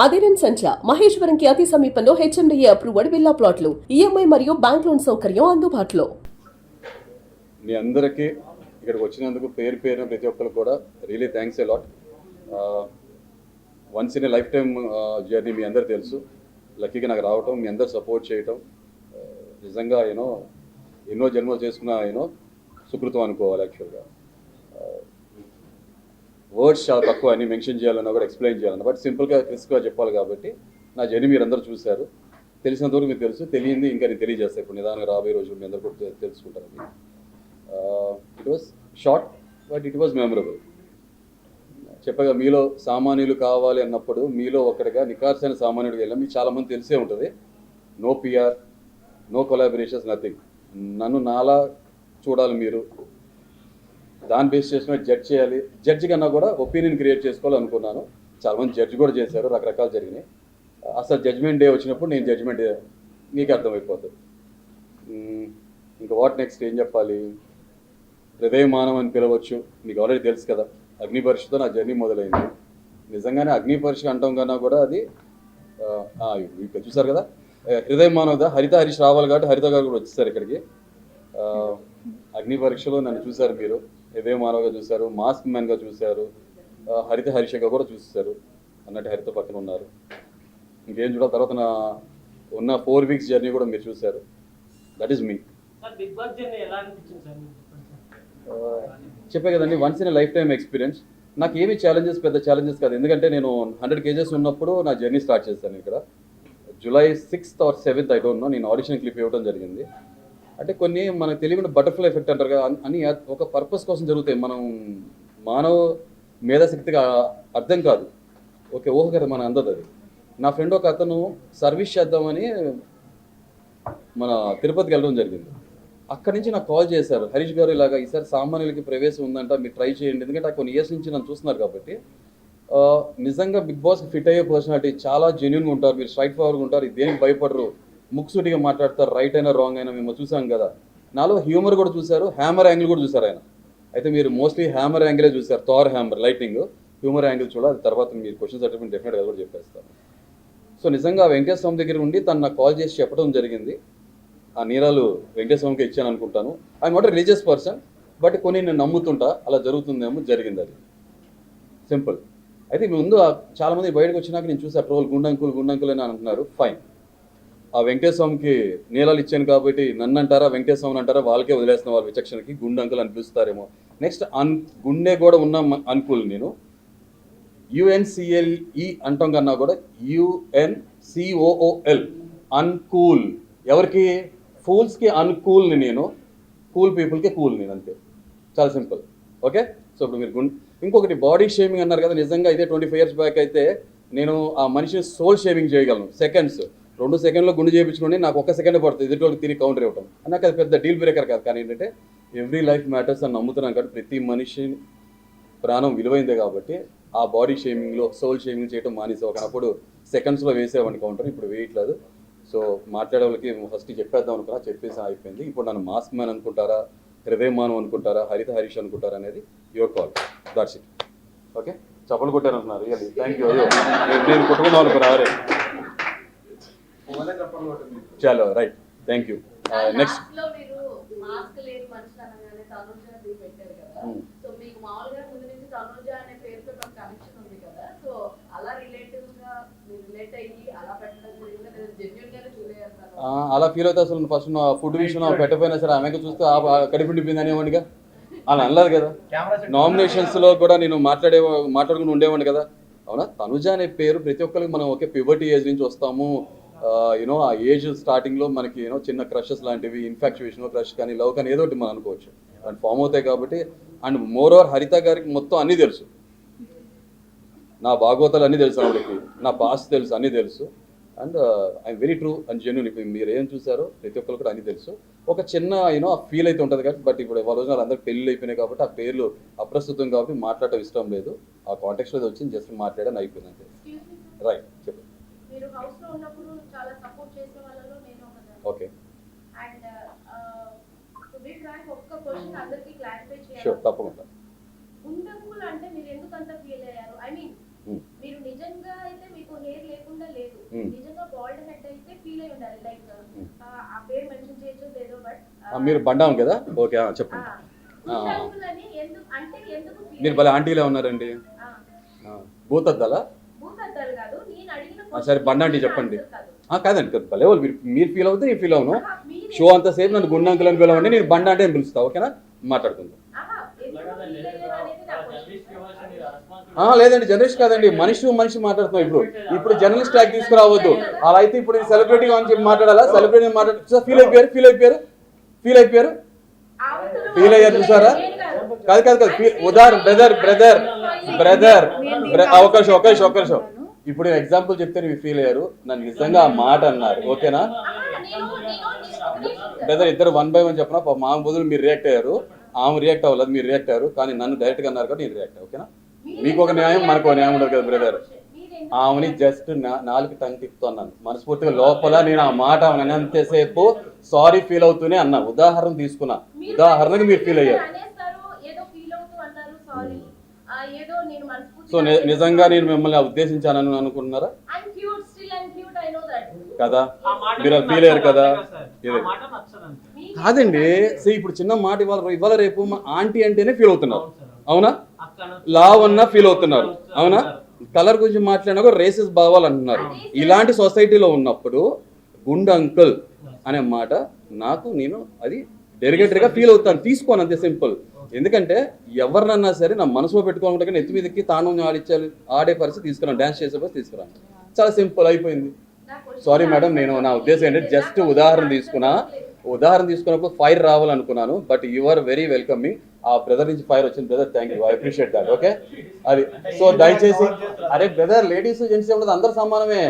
అదిరెన్ సంచ మహేశ్వరంకి అతి సమీపంలో HMDA approved villa ప్లాట్లు ఈఎంఐ మరియు బ్యాంక్ లోన్ సౌకర్యం అందుబాటులో. మీ అందరికీ ఇక్కడికి వచ్చినందుకు పేరు ప్రతి ఒక్కరు కూడా really thanks a lot. Once in a life time journey మీ అందరు తెలుసు. లక్కీగా నాకు రావటం, మీ అందరు సపోర్ట్ చేయటం నిజంగా ఎన్నో జన్మలు చేసుకున్న సుకృతం అనుకోవాలి. యాక్చువల్గా వర్డ్స్ చాలా తక్కువ అన్ని మెన్షన్ చేయాలన్నా కూడా ఎక్స్ప్లెయిన్ చేయాలన్నా, బట్ సింపుల్గా క్రిస్ప్గా చెప్పాలి కాబట్టి నా జర్నీ మీరు అందరూ చూశారు. తెలిసినంతవరకు మీకు తెలుసు, తెలియంది ఇంకా నేను తెలియజేస్తాను. ఇప్పుడు నిదానంగా రాబోయే రోజులు మీ అందరూ కూడా తెలుసుకుంటారని. It was short but it was memorable. చెప్పగా మీలో సామాన్యులు కావాలి అన్నప్పుడు మీలో ఒకటిగా నికార్సైన సామాన్యుడికి వెళ్ళాం. మీకు చాలామంది తెలిసే ఉంటుంది. No PR, no collaborations, nothing. నన్ను నాలా చూడాలి మీరు, దాన్ని బేస్ చేసుకుని జడ్జ్ చేయాలి. జడ్జి కన్నా కూడా ఒపీనియన్ క్రియేట్ చేసుకోవాలనుకున్నాను. చాలామంది జడ్జి కూడా చేశారు, రకరకాలు జరిగినాయి. అసలు జడ్జ్మెంట్ డే వచ్చినప్పుడు నేను జడ్జ్మెంట్ మీకు అర్థమైపోతుంది. ఇంకా వాట్ నెక్స్ట్ ఏం చెప్పాలి? హృదయమానం అని పిలవచ్చు, మీకు ఆల్రెడీ తెలుసు కదా. అగ్ని పరీక్షతో నా జర్నీ మొదలైంది. నిజంగానే అగ్ని పరీక్ష అంటాం కన్నా కూడా అది ఇక్కడ చూసారు కదా, హృదయమానం కదా. హరిత హరీష్ రావాలి కాబట్టి హరిత గారు కూడా వచ్చేసారు ఇక్కడికి. అగ్ని పరీక్షలో నన్ను చూశారు మీరు, హృదయమానవగా చూశారు, మాస్క్ మ్యాన్గా చూశారు, హరిత హరీష్గా కూడా చూశారు. అన్నట్టు హరిత పక్కన ఉన్నారు. ఇంకేం చూడాలి? తర్వాత నా ఉన్న 4 weeks జర్నీ కూడా మీరు చూశారు. దట్ ఈస్ మీ. చెప్పే కదండి, once in life time experience. నాకు ఏమి పెద్ద ఛాలెంజెస్ కాదు. ఎందుకంటే నేను 100 kgs ఉన్నప్పుడు నా జర్నీ స్టార్ట్ చేశాను ఇక్కడ. July 6th or 7th I don't know, నేను ఆడిషన్ క్లిప్ ఇవ్వడం జరిగింది. అంటే కొన్ని మనకు తెలియకుండా బటర్ఫ్లై ఎఫెక్ట్ అంటారు కదా, అని ఒక పర్పస్ కోసం జరుగుతాయి. మనం మానవ మేధాశక్తిగా అర్థం కాదు. ఓకే, ఊహ కదా మన అందదు అది. నా ఫ్రెండ్ ఒక అతను సర్వీస్ చేద్దామని మన తిరుపతికి వెళ్ళడం జరిగింది. అక్కడి నుంచి నాకు కాల్ చేశారు, హరీష్ గారు ఇలాగా ఈసారి సామాన్యులకి ప్రవేశం ఉందంట, మీరు ట్రై చేయండి. ఎందుకంటే కొన్ని ఇయర్స్ నుంచి నన్ను చూస్తున్నారు కాబట్టి. నిజంగా బిగ్ బాస్ ఫిట్ అయ్యే పర్సనాలిటీ, చాలా జెన్యున్గా ఉంటారు, మీరు స్ట్రైట్ ఫార్వర్డ్గా ఉంటారు, దేనికి భయపడరు, ముక్సుటిగా మాట్లాడతారు, రైట్ అయినా రాంగ్ అయినా. మేము చూసాం కదా. నాలో హ్యూమర్ కూడా చూశారు, హ్యామర్ యాంగిల్ కూడా చూశారు ఆయన. అయితే మీరు మోస్ట్లీ హ్యామర్ యాంగిలే చూశారు, Thar hammer lighting. Humour angle చూడాలి, తర్వాత మీరు క్వశ్చన్స్ అడిగిన డెఫినెట్గా కూడా చెప్పేస్తాను. సో నిజంగా వెంకటేశ్వర స్వామి దగ్గర ఉండి తను నాకు కాల్ చేసి చెప్పడం జరిగింది. ఆ నీరాలు వెంకటేశ్వర స్వామికి ఇచ్చాను అనుకుంటాను. I'm not religious person, but కొన్ని నేను నమ్ముతుంటా, అలా జరుగుతుందేమో, జరిగింది అది. సింపుల్. అయితే ముందు చాలామంది బయటకు వచ్చినాక నేను చూసా ట్రోల్, గుండంకులు అని అంటున్నారు. ఫైన్, ఆ వెంకటేశ్వర స్వామికి నీలాలు ఇచ్చాను కాబట్టి నన్ను అంటారా, వెంకటేశ్వర స్వామిని అంటారా, వాళ్ళకే వదిలేస్తున్న వాళ్ళ విచక్షణకి గుండంకులు అనిపిస్తారేమో. నెక్స్ట్ గుండె కూడా ఉన్న అంకుల్ నేను. UNCLE అంటాం కన్నా కూడా UNCOOL, అన్కూల్. ఎవరికి? ఫూల్స్కి అన్కూల్ని నేను, కూల్ పీపుల్కి కూల్ నేను, అంతే. చాలా సింపుల్. ఓకే. సో ఇప్పుడు మీరు ఇంకొకటి బాడీ షేమింగ్ అన్నారు కదా. నిజంగా ఇదే 25 years బ్యాక్ అయితే నేను ఆ మనిషిని సోల్ షేమింగ్ చేయగలను. సెకండ్స్, 2 seconds గుండు చేయించుకోండి, నాకు 1 second పడుతుంది ఎదుటి తిరిగి కౌంటర్ ఇవ్వటం. నాకు అది పెద్ద డీల్ బ్రేకర్ కాదు. కానీ ఏంటంటే ఎవ్రీ లైఫ్ మ్యాటర్స్ అని నమ్ముతున్నాను కాబట్టి, ప్రతి మనిషి ప్రాణం విలువైందే కాబట్టి ఆ బాడీ షేమింగ్లో సోల్ షేమింగ్ చేయడం మానేసి ఒకనప్పుడు సెకండ్స్లో వేసేవాడిని కౌంటర్, ఇప్పుడు వేయట్లేదు. సో మాట్లాడే వాళ్ళకి ఫస్ట్ చెప్పేద్దాం అనుకున్నా, చెప్పేసి అయిపోయింది. ఇప్పుడు నన్ను మాస్క్ మ్యాన్ అనుకుంటారా, హృదయమానం అనుకుంటారా, హరిత హరీష్ అనుకుంటారా అనేది your call. That's it. Okay, చప్పలు కొట్టారంటున్నారు. Really thank you. నేను కొట్టుకున్నాను అనుకున్నారే. చలో రైట్, థ్యాంక్ యూ. నెక్స్ట్ అలా ఫీల్ అవుతా. అసలు ఫస్ట్ నా ఫుడ్ విషయం పెట్టపోయినా సరే ఆమెకు చూస్తే కడిపిండిపోయింది అనేవాడిగా అలా అనలేదు కదా. నామినేషన్స్లో కూడా నేను మాట్లాడుకుని ఉండేవాడిని కదా. అవునా, తనుజ అనే పేరు ప్రతి ఒక్కరికి, మనం ఒకే ప్యూబర్టీ ఏజ్ నుంచి వస్తాము. ఆ ఏజ్ స్టార్టింగ్లో మనకి చిన్న క్రషెస్ లాంటివి, ఇన్ఫాక్చుయేషన్, క్రష్ కానీ, లవ్ కానీ ఏదో ఒకటి మనం అనుకోవచ్చు, అండ్ ఫామ్ అవుతాయి కాబట్టి. అండ్ మోర్ ఓవర్ హరిత గారికి మొత్తం అన్నీ తెలుసు, నా భాగవతాలు అన్నీ తెలుసు, ఆవిడకి నా పాస్ట్ తెలుసు, అన్నీ తెలుసు. And I'm very true and genuine. ఇప్పుడు మీరు ఏం చూసారో ప్రతి ఒక్కరు కూడా అన్నీ తెలుసు. ఒక చిన్న ఆ ఫీల్ అయితే ఉంటుంది కాబట్టి. బట్ ఇప్పుడు వాళ్ళ రోజున అందరికి పెళ్ళి అయిపోయినాయి కాబట్టి ఆ పేర్లు అప్రస్తుతం కాబట్టి మాట్లాడటం ఇష్టం లేదు. ఆ కాంటెక్స్లో వచ్చింది, జస్ట్ మాట్లాడని అయిపోయింది అంతే. రైట్, చెప్పండి. ఓకే, షూర్, తప్పకుండా. గుండెకులు అంటే మీరు ఎందుకు అంత ఫీల్ అయ్యారు? ఐ మీన్ మీరు నిజంగా అయితే మీకు హెయిర్ నిజంగా బాల్డ్ హెడ్ అయితే ఫీల్ అయి ఉండాలి లైక్ ఆ పేరు మెన్షన్ చేయొచ్చు లేదో బట్ మీరు బండాం కదా ఓకే చెప్పండి గుండంకులని ఎందుకు అంటే ఎందుకు మీరు భలే ఆంటీలే ఉన్నారండి భూతద్దాలా భూతద్దాలు కాదు నేను అడిగిన సరే బండ ఆంటీ చెప్పండి కాదండి భలే వాళ్ళు మీరు ఫీల్ అవుతే నేను ఫీల్ అవును షో అంతసేపు నన్ను గుండంకులు అని పిలవండి నేను బండ అంటే పిలుస్తా ఓకేనా మాట్లాడుకుందాం లేదండి జర్నలిస్ట్ కాదండి మనిషి మాట్లాడుతున్నాం ఇప్పుడు జర్నలిస్ట్ ట్యాగ్ తీసుకురావద్దు అలా అయితే ఇప్పుడు సెలబ్రిటీ అని చెప్పి మాట్లాడాలా సెలబ్రిటీ మాట్లాడు ఫీల్ అయిపోయారు చూసారా కాదు ఉదాహరణ బ్రదర్ అవకాశం ఇప్పుడు నేను ఎగ్జాంపుల్ చెప్తే మీరు ఫీల్ అయ్యారు నన్ను నిజంగా ఆ మాట అన్నారు ఓకేనా బ్రదర్ ఇద్దరు 1 by 1 చెప్పిన మా బదులు మీరు రియాక్ట్ అయ్యారు ఆమె రియాక్ట్ అవ్వలేదు మీరు రియాక్ట్ అయ్యారు కానీ నన్ను డైరెక్ట్ గా అన్నారు కాబట్టి నేను రియాక్ట్ ఓకేనా మీకు ఒక న్యాయం మనకు న్యాయం ఉండదు కదా బ్రదర్ ఆమెని జస్ట్ 4 టంగ్ తిప్పుతున్నాను మనస్ఫూర్తిగా లోపల నేను ఆ మాట ఆమె అంతసేపు సారీ ఫీల్ అవుతూనే అన్నా ఉదాహరణ తీసుకున్నా ఉదాహరణకు మీరు ఫీల్ అయ్యారు సో నిజంగా నేను మిమ్మల్ని ఉద్దేశించానని అనుకుంటున్నారా కదా మీరు ఫీల్ అయ్యారు కదా ఇది కాదండి సో ఇప్పుడు చిన్న మాట ఇవాళ రేపు మా ఆంటీ అంటేనే ఫీల్ అవుతున్నారు అవునా లావ్ అన్నా ఫీల్ అవుతున్నారు అవునా కలర్ గురించి మాట్లాడినా కూడా రేసెస్ భావాలు అంటున్నారు ఇలాంటి సొసైటీలో ఉన్నప్పుడు గుండు అంకుల్ అనే మాట నేను అది డెరిగేటరీగా ఫీల్ అవుతాను తీసుకోను అంతే సింపుల్ ఎందుకంటే ఎవరినన్నా సరే నా మనసులో పెట్టుకోవాలంటే ఎత్తి మీదకి తాను ఆడే పరిస్థితి తీసుకురాను డ్యాన్స్ చేసే పరిస్థితి తీసుకురాను చాలా సింపుల్ అయిపోయింది సారీ మేడం నేను నా ఉద్దేశం ఏంటంటే జస్ట్ ఉదాహరణ తీసుకున్నప్పుడు ఫైర్ రావాలనుకున్నాను but you are very welcoming ఆ బ్రదర్ నుంచి ఫైర్ వచ్చింది brother thank you I appreciate that okay అది సో దయచేసి అరే బ్రదర్ లేడీస్ జెంట్స్ ఉండదు అందరు సమానమే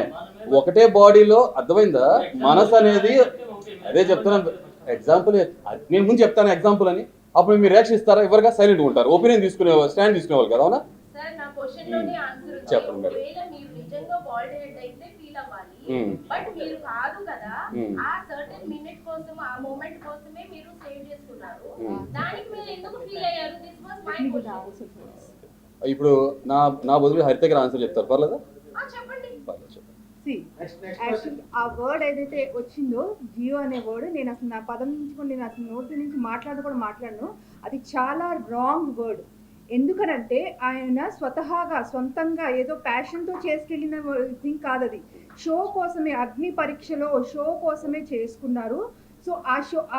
ఒకటే బాడీలో అర్థమైందా మనసు అనేది అదే చెప్తున్నాను ఎగ్జాంపుల్ నేను ముందు చెప్తాను ఎగ్జాంపుల్ అని అప్పుడు మీరు రియాక్షన్ ఇస్తారా ఎవరిగా సైలెంట్ ఉంటారు ఒపీనియన్ స్టాండ్ తీసుకునేవాళ్ళు కదా అవునా చెప్పండి బట్ మీరు కాదు కదా ఆ సర్టెన్ మినిట్ కోసం ఆ మూమెంట్ కోసమే మీరు సేవ్ చేసుకున్నారు దానికి మీరు ఎందుకు ఫీల్ అయ్యారు దిస్ వాస్ మై క్వశ్చన్ ఇప్పుడు నా బదులు హరిత గారు ఆన్సర్ చెప్తారు పర్లేదా చెప్పండి ఆ వర్డ్ ఏదైతే వచ్చిందో జియో అనే వర్డ్ నేను అసలు నా పదం నుంచి నేను అసలు నోటి నుంచి మాట్లాడను అది చాలా రాంగ్ వర్డ్ ఎందుకనంటే ఆయన సొంతంగా ఏదో ప్యాషన్తో చేసుకెళ్ళిన థింగ్ కాదు అది షో కోసమే అగ్ని పరీక్షలో షో కోసమే చేసుకున్నారు సో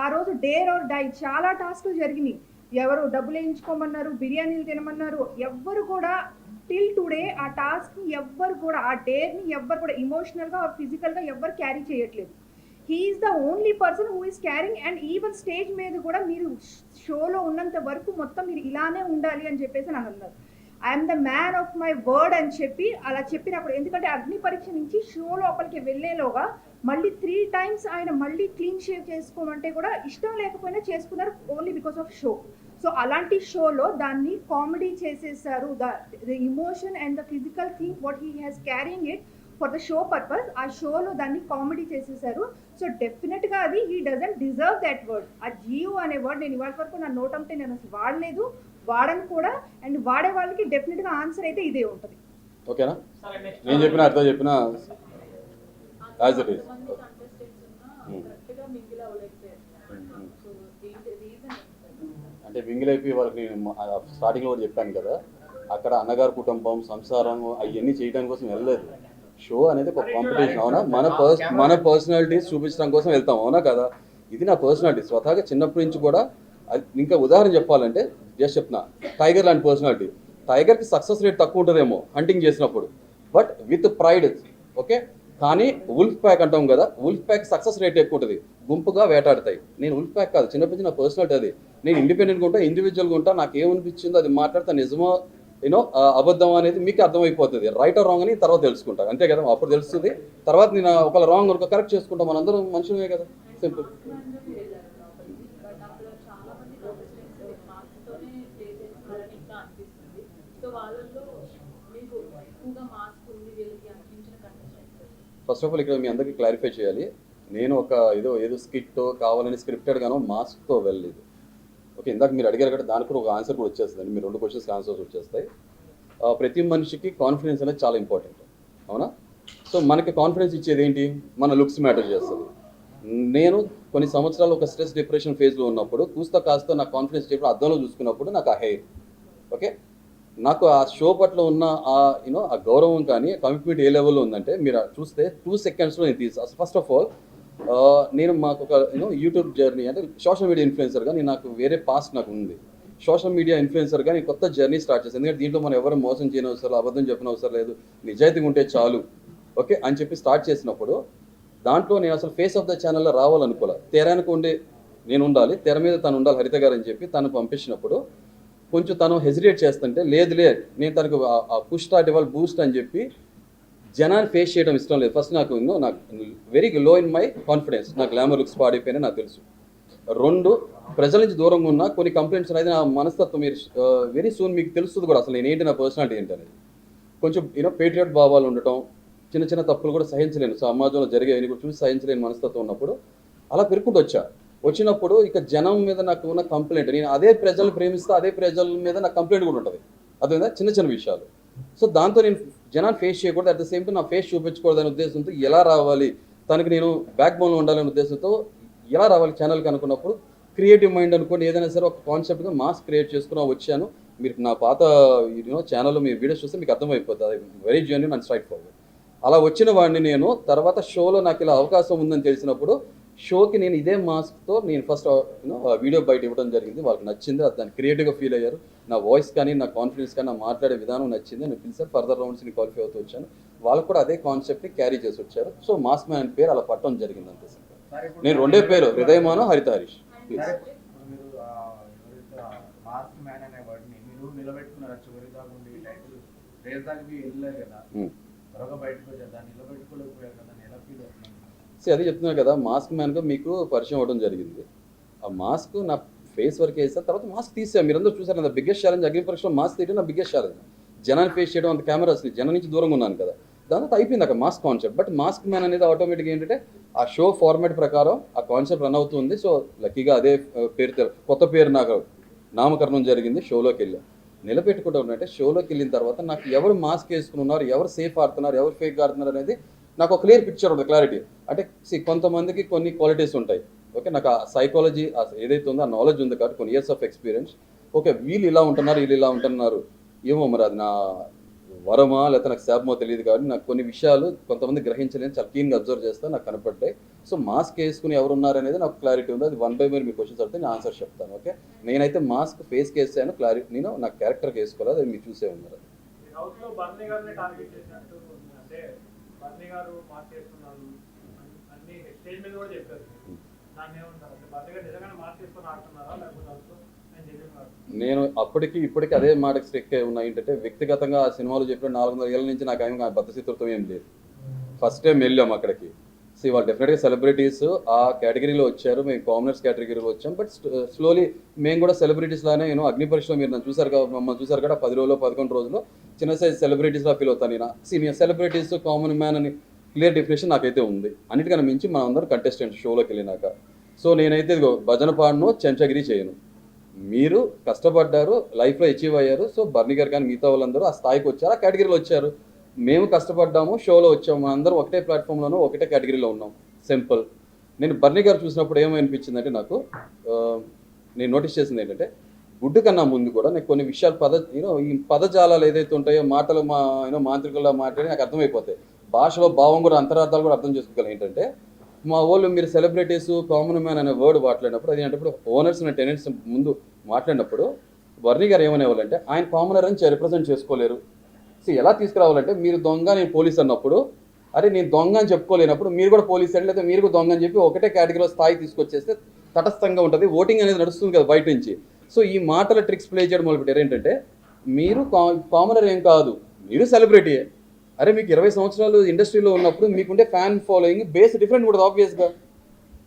ఆ రోజు డేర్ ఆర్ డై చాలా టాస్క్లు జరిగినాయి ఎవరు డబ్బులు వేయించుకోమన్నారు బిర్యానీలు తినమన్నారు ఎవ్వరు కూడా టిల్ టుడే ఆ టాస్క్ని ఎవ్వరు కూడా ఆ డేర్ని ఎవ్వరు కూడా ఇమోషనల్గా ఫిజికల్గా ఎవ్వరు క్యారీ చేయట్లేదు he is the only person who is carrying and even stage మీద కూడా మీరు షోలో ఉన్నంత వరకు మొత్తం మీరు ఇలానే ఉండాలి అని చెప్పేసి నాకు అన్నారు I'm the man of my word అని చెప్పి అలా చెప్పినప్పుడు ఎందుకంటే అగ్ని పరీక్ష నుంచి షో లోపలికి వెళ్ళేలోగా మళ్ళీ 3 times ఆయన మళ్ళీ క్లీన్ షేవ్ చేసుకోమంటే కూడా ఇష్టం లేకపోయినా చేసుకున్నారు only because of show so అలాంటి షోలో దాన్ని కామెడీ చేసేసారు the emotion and the physical thing what he has carrying it for the show purpose ఆ షోలో దాన్ని కామెడీ చేసేసారు సో డెఫినెట్గా అది he doesn't deserve that word ఆ జియో అనే వర్డ్ నేను ఇవాళ వరకు నా నోటంటే నేను అసలు వాడలేదు వాడను కూడా అండ్ వాడే వాళ్ళకి డెఫినెట్గా ఆన్సర్ అయితే ఇదే ఉంటుంది ఓకేనా నేను చెప్పిన అర్థం చెప్పిన యాజ్ ఇట్ ఈస్ అంటే మింగిల్ అయిపోయి వాళ్ళకి నేను స్టార్టింగ్లో కూడా చెప్పాను కదా అక్కడ అన్నగారు కుటుంబం సంసారం అవన్నీ చేయడానికి కోసం వెళ్ళలేదు షో అనేది ఒక కాంపిటీషన్ అవునా మన పర్సనాలిటీస్ చూపించడం కోసం వెళ్తాం అవునా కదా ఇది నా పర్సనాలిటీ స్వతహాగా చిన్నప్పటి నుంచి కూడా ఇంకా ఉదాహరణ చెప్పాలంటే జస్ట్ చెప్తున్నా టైగర్ లాంటి పర్సనాలిటీ టైగర్కి సక్సెస్ రేట్ తక్కువ ఉంటుందేమో హంటింగ్ చేసినప్పుడు బట్ విత్ ప్రైడ్ ఓకే కానీ ఉల్ఫ్ ప్యాక్ అంటాం కదా ఉల్ఫ్ ప్యాక్ సక్సెస్ రేట్ ఎక్కువ ఉంటుంది గుంపుగా వేటాడతాయి నేను ఉల్ఫ్ ప్యాక్ కాదు చిన్నప్పటి నుంచి నా పర్సనాలిటీ అది నేను ఇండిపెండెంట్గా ఉంటా ఇండివిజువల్గా ఉంటా నాకు ఏమనిపించిందో అది మాట్లాడితే నిజమో యూనో అబద్ధం అనేది మీకు అర్థమైపోతుంది రైట్ ఆర్ రాంగ్ అని తర్వాత తెలుసుకుంటాను అంతే కదా అప్పుడు తెలుస్తుంది తర్వాత నేను ఒకవేళ రాంగ్ అనుకో కరెక్ట్ చేసుకుంటాం మనందరం మనుషులమే కదా సింపుల్ ఫస్ట్ ఆఫ్ ఆల్ ఇక్కడ మీ అందరికీ క్లారిఫై చేయాలి నేను ఒక ఏదో స్కిట్ కావాలని స్క్రిప్టెడ్ గానో మాస్క్తో వెళ్ళలేదు ఓకే ఇందాక మీరు అడిగారు కదా దానికి కూడా ఒక ఆన్సర్ కూడా వచ్చేస్తుంది మీరు 2 క్వశ్చన్స్కి ఆన్సర్స్ వచ్చేస్తాయి ప్రతి మనిషికి కాన్ఫిడెన్స్ అనేది చాలా ఇంపార్టెంట్ అవునా సో మనకి కాన్ఫిడెన్స్ ఇచ్చేది ఏంటి, మన లుక్స్ మ్యాటర్ చేస్తుంది. నేను కొన్ని సంవత్సరాలు ఒక స్ట్రెస్ డిప్రెషన్ ఫేజ్లో ఉన్నప్పుడు కాస్త నాకు కాన్ఫిడెన్స్ చెప్పిన అద్దంలో చూసుకున్నప్పుడు నాకు ఆ హెయిర్ ఓకే, నాకు ఆ షో పట్ల ఉన్న ఆ గౌరవం కానీ కమిట్మెంట్ ఏ లెవెల్లో ఉందంటే మీరు చూస్తే 2 సెకండ్స్లో నేను తీసి ఫస్ట్ ఆఫ్ ఆల్ నేను మాకు ఒక యూట్యూబ్ జర్నీ అంటే సోషల్ మీడియా ఇన్ఫ్లుయెన్సర్గా నాకు వేరే పాస్ట్ నాకు ఉంది. సోషల్ మీడియా ఇన్ఫ్లుయెన్సర్గా నేను కొత్త జర్నీ స్టార్ట్ చేశాను. ఎందుకంటే దీంట్లో మనం ఎవరు మోసం చేయని అవసరం, అబద్ధం చెప్పిన అవసరం లేదు, నిజాయితీగా ఉంటే చాలు ఓకే అని చెప్పి స్టార్ట్ చేసినప్పుడు దాంట్లో నేను అసలు ఫేస్ ఆఫ్ ద ఛానల్లో రావాలనుకోలే. తెరానికి ఉండే నేను ఉండాలి, తెర మీద తను ఉండాలి హరిత గారు అని చెప్పి తను పంపించినప్పుడు కొంచెం తను హెసిటేట్ చేస్తుంటే లేదు నేను తనకు ఆ పుష్ స్టార్ట్ ఇవ్వాలి బూస్ట్ అని చెప్పి జనాన్ని ఫేస్ చేయడం ఇష్టం లేదు. ఫస్ట్ నాకు very low in my confidence, నా గ్లామర్ లుక్స్ పాడైపోయినా నాకు తెలుసు. 2 ప్రజల నుంచి దూరంగా ఉన్న కొన్ని కంప్లైంట్స్ అనేది నా మనస్తత్వం మీరు వెరీ సూన్ మీకు తెలుస్తుంది కూడా అసలు నేనేంటి, నా పర్సనాలిటీ ఏంటి అనేది. కొంచెం పేట్రియట్ భావాలు ఉండటం, చిన్న చిన్న తప్పులు కూడా సహించలేను, సమాజంలో జరిగేవి కూడా చూసి సహించలేని మనస్తత్వం ఉన్నప్పుడు అలా పెరుక్కుంటూ వచ్చినప్పుడు ఇక జనం మీద నాకు ఉన్న కంప్లైంట్, నేను అదే ప్రజలు ప్రేమిస్తే అదే ప్రజల మీద నాకు కంప్లైంట్ కూడా ఉంటుంది. అదేవిధంగా చిన్న చిన్న విషయాలు. సో దాంతో నేను జనాన్ని ఫేస్ చేయకూడదు, అట్ ద సేమ్ టైం నా ఫేస్ చూపించకూడదు అనే ఉద్దేశంతో ఎలా రావాలి, తనకి నేను బ్యాక్ బోన్లో ఉండాలనే ఉద్దేశంతో ఎలా రావాలి ఛానల్కి అనుకున్నప్పుడు క్రియేటివ్ మైండ్ అనుకోండి, ఏదైనా సరే ఒక కాన్సెప్ట్గా మాస్ క్రియేట్ చేసుకుని వచ్చాను. మీరు నా పాత ఛానల్లో మీరు వీడియోస్ చూస్తే మీకు అర్థమైపోతుంది, very genuine and straight forward. అలా వచ్చిన వాడిని నేను తర్వాత షోలో నాకు ఇలా అవకాశం ఉందని తెలిసినప్పుడు షోకి నేను ఇదే మాస్క్తో నేను ఫస్ట్ వీడియో బయట ఇవ్వడం జరిగింది. వాళ్ళకి నచ్చింది, దాన్ని క్రియేటివ్గా ఫీల్ అయ్యారు. నా వాయిస్ కానీ నా కాన్ఫిడెన్స్ కానీ నా మాట్లాడే విధానం నచ్చింది. నేను పిలిచారు, ఫర్దర్ రౌండ్స్ని క్వాలిఫై అవుతూ వచ్చాను. వాళ్ళకు కూడా అదే కాన్సెప్ట్ని క్యారీ చేసి వచ్చారు. సో మాస్ మ్యాన్ పేరు అలా పట్టడం జరిగింది అంతే సార్. నేను 2 పేరు హృదయమాను, హరిత హరీష్. ప్లీజ్ అది చెప్తున్నారు కదా, మాస్క్ మ్యాన్గా మీకు పరిచయం అవ్వడం జరిగింది. ఆ మాస్క్ నా ఫేస్ వరకు వేసిన తర్వాత మాస్క్ తీసాను. మీరందరూ చూసారు కదా, బిగ్గెస్ట్ ఛాలెంజ్ అగ్ని పరీక్షలో మాస్క్ తీయడం నా బిగ్గెస్ట్ ఛాలెంజ్. జనాన్ని ఫేస్ చేయడం, అంత కెమెరాస్ జనం నుంచి దూరంగా ఉన్నాను కదా, దాని తర్వాత అయిపోయింది అక్కడ mask concept. But mask man అనేది ఆటోమేటిక్గా ఏంటంటే ఆ షో ఫార్మాట్ ప్రకారం ఆ కాన్సెప్ట్ రన్ అవుతుంది. సో లక్కీగా అదే పేరు కొత్త పేరు నాకు నామకరణం జరిగింది. షోలోకి వెళ్ళాను, నిలబెట్టుకుంటూ ఉన్నట్టే షోలోకి వెళ్ళిన తర్వాత నాకు ఎవరు మాస్క్ వేసుకుని ఉన్నారు, ఎవరు సేఫ్ ఆడుతున్నారు, ఎవరు ఫేక్ ఆడుతున్నారు అనేది నాకు ఒక క్లియర్ పిక్చర్ ఉంటుంది, క్లారిటీ. అంటే కొంతమందికి కొన్ని క్వాలిటీస్ ఉంటాయి ఓకే, నాకు ఆ సైకాలజీ ఏదైతే ఉందో ఆ నాలెడ్జ్ ఉంది కాబట్టి కొన్ని ఇయర్స్ ఆఫ్ ఎక్స్పీరియన్స్. ఓకే వీళ్ళు ఇలా ఉంటున్నారు, వీళ్ళు ఇలా ఉంటున్నారు, ఏమో మరి అది నా వరమా లేకపోతే నాకు శాపమో తెలియదు కాబట్టి నాకు కొన్ని విషయాలు కొంతమంది గ్రహించలేని చాలా క్లీన్గా అబ్జర్వ్ చేస్తే నాకు కనపడ్డాయి. సో మాస్క్ వేసుకుని ఎవరు ఉన్నారు అనేది నాకు క్లారిటీ ఉంది. అది 1 బై 1 మీ క్వశ్చన్స్ అడితే నేను ఆన్సర్ చెప్తాను. ఓకే నేనైతే మాస్క్ ఫేస్కి వేసాను, క్లారిటీ నేను నా క్యారెక్టర్కి వేసుకోలేదు, అది మీరు చూసే ఉన్నారు. నేను అప్పటికి ఇప్పటికీ అదే మాటకి స్ట్రిక్ ఉన్నా. ఏంటంటే వ్యక్తిగతంగా ఆ సినిమాలో చెప్పిన 400 ఏళ్ళ నుంచి నాకు ఏమి బద్ధశత్రుత్వం ఏం లేదు. ఫస్ట్ టైం వెళ్ళాం అక్కడికి. సో వాళ్ళు డెఫినెట్గా సెలబ్రిటీస్ ఆ కేటగిరీలో వచ్చారు, మేము కామనర్స్ కేటగిరీలో వచ్చాం. బట్ స్లోలీ మేము కూడా సెలబ్రిటీస్ లానే అగ్ని పరీక్షలో మీరు నన్ను చూసారు కదా, మమ్మల్ని చూసారు కదా 10 రోజులు 11 రోజులు చిన్న సైజ్ సెలబ్రిటీస్లా ఫీల్ అవుతాను నేను. సీనియర్ సెలబ్రిటీస్ కామన్ మ్యాన్ అని క్లియర్ డెఫినేషన్ నాకైతే ఉంది. అన్నిటికన్నా మించి మనం అందరం కంటెస్టెంట్ షోలోకి వెళ్ళినాక. సో నేనైతే భజన పాడను, చెంచగిరి చేయను. మీరు కష్టపడ్డారు, లైఫ్లో అచీవ్ అయ్యారు. సో బర్నీ గారు కానీ మిగతా వాళ్ళందరూ ఆ స్థాయికి వచ్చారు, ఆ కేటగిరీలో వచ్చారు. మేము కష్టపడ్డాము, షోలో వచ్చాము, అందరం ఒకటే ప్లాట్ఫామ్లోనూ ఒకటే కేటగిరీలో ఉన్నాం. సింపుల్. నేను బర్నీ గారు చూసినప్పుడు ఏమనిపించిందంటే నాకు నేను నోటీస్ చేసింది ఏంటంటే గుడ్డు కన్నా ముందు కూడా నాకు కొన్ని విషయాలు ఈ పదజాలాలు ఏదైతే ఉంటాయో మాటలు మాంత్రికుల్లా మాట్లాడి నాకు అర్థమైపోతాయి. భాషలో భావం కూడా అంతరార్థాలు కూడా అర్థం చేసుకోగలం. ఏంటంటే మా వాళ్ళు మీరు సెలబ్రిటీస్ కామన్ మ్యాన్ అనే వర్డ్ మాట్లాడినప్పుడు అది అంటే ఓనర్స్ అనే టెనెంట్స్ ముందు మాట్లాడినప్పుడు బర్నీ గారు ఏమనేవాళ్ళంటే ఆయన కామనర్ అని రిప్రజెంట్ చేసుకోలేరు. సో ఎలా తీసుకురావాలంటే మీరు దొంగ నేను పోలీస్ అన్నప్పుడు అరే నేను దొంగ అని చెప్పుకోలేనప్పుడు మీరు కూడా పోలీస్ అంటే లేదా మీరు కూడా దొంగ అని చెప్పి ఒకటే కేటగిరీలో స్థాయి తీసుకొచ్చేస్తే తటస్థంగా ఉంటుంది. ఓటింగ్ అనేది నడుస్తుంది కదా బయట నుంచి. సో ఈ మాటల ట్రిక్స్ ప్లే చేయడం మొదలుపెట్టారు. ఏంటంటే మీరు కామనర్ ఏం కాదు, మీరు సెలబ్రిటీయే. అరే మీకు 20 సంవత్సరాలు ఇండస్ట్రీలో ఉన్నప్పుడు మీకుంటే ఫ్యాన్ ఫాలోయింగ్ బేస్ డిఫరెంట్ కూడా ఆబ్వియస్గా.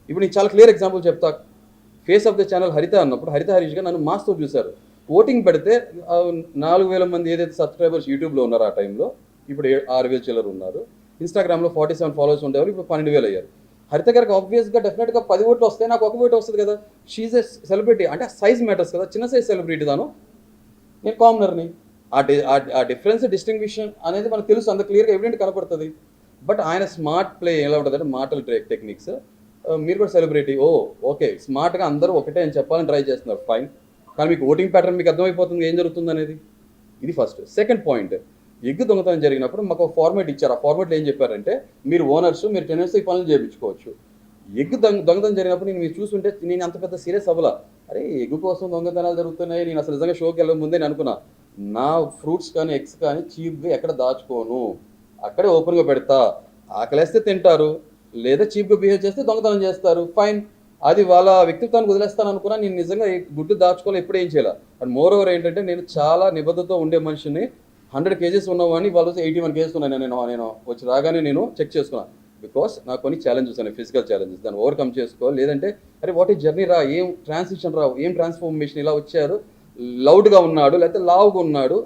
ఇప్పుడు నేను చాలా క్లియర్ ఎగ్జాంపుల్ చెప్తా. ఫేస్ ఆఫ్ ద ఛానల్ హరిత అన్నప్పుడు హరిత హరీష్గా నన్ను మాస్తో చూశారు. ఓటింగ్ పెడితే 4,000 మంది ఏదైతే సబ్స్క్రైబర్స్ యూట్యూబ్లో ఉన్నారో ఆ టైంలో ఇప్పుడు 6,000 చిల్లర ఉన్నారు. ఇన్స్టాగ్రామ్లో 47 ఫాలోవర్స్ ఉండేవారు, ఇప్పుడు 12,000 అయ్యారు. హరిత గారికి ఆబ్వియస్గా డెఫినెట్గా 10 ఓట్లు వస్తాయి, నాకు 1 ఓటు వస్తుంది కదా. షీజ్ ఎ సెలబ్రిటీ అంటే సైజ్ మ్యాటర్స్ కదా. చిన్న సైజ్ సెలబ్రిటీ దాను, నేను కామనర్ని. ఆ డిఫరెన్స్ డిస్టింగ్విషన్ అనేది మనకు తెలుసు, అంత క్లియర్గా ఎవిడెంట్ కనపడుతుంది. బట్ ఆయన స్మార్ట్ ప్లే ఎలా ఉంటుందంటే మాటలు టెక్నిక్స్, మీరు కూడా సెలబ్రిటీ ఓకే స్మార్ట్గా అందరూ ఒకటే అని చెప్పాలని ట్రై చేస్తున్నారు, ఫైన్. కానీ మీకు ఓటింగ్ ప్యాటర్న్ మీకు అర్థమైపోతుంది ఏం జరుగుతుంది అనేది. ఇది ఫస్ట్. సెకండ్ పాయింట్, ఎగ్గు దొంగతనం జరిగినప్పుడు మాకు ఒక ఫార్మేట్ ఇచ్చారు. ఆ ఫార్మేట్లో ఏం చెప్పారంటే మీరు ఓనర్స్, మీరు టెనెన్సీ పనులు చేయించుకోవచ్చు. ఎగ్గు దొంగతనం జరిగినప్పుడు నేను మీరు చూస్తుంటే నేను అంత పెద్ద సీరియస్ అవ్వలా. అరే ఎగ్గు కోసం దొంగతనాలు జరుగుతున్నాయి, నేను అసలు నిజంగా షోకి వెళ్ళక ముందే నేను అనుకున్నా నా ఫ్రూట్స్ కానీ ఎగ్స్ కానీ చీప్గా ఎక్కడ దాచుకోను, అక్కడే ఓపెన్గా పెడతా, ఆకలేస్తే తింటారు, లేదా చీప్గా బిహేవ్ చేస్తే దొంగతనం చేస్తారు, ఫైన్. అది వాళ్ళ వ్యక్తిత్వాన్ని వదిలేస్తాను అనుకున్నా. నేను నిజంగా గుడ్డు దాచుకోవాలి, ఎప్పుడు ఏం చేయాలి. అండ్ మోర్ ఓవర్ ఏంటంటే నేను చాలా నిబద్ధతతో ఉండే మనిషిని. 100 kgs ఉన్నవాడిని వాళ్ళు 81 kgs ఉన్నాను. నేను వచ్చి రాగానే నేను చెక్ చేసుకున్నాను. బికాస్ నాకు కొన్ని ఛాలెంజెస్ ఉన్నాయి, ఫిజికల్ ఛాలెంజెస్, దాన్ని ఓవర్కమ్ చేసుకోవాలి. లేదంటే అరే వాట్ ఈ జర్నీ రా, ఏం ట్రాన్సిషన్ రా, ఏం ట్రాన్స్ఫర్మేషన్, ఇలా వచ్చారు, లౌడ్గా ఉన్నాడు లేకపోతే లావుగా ఉన్నాడు,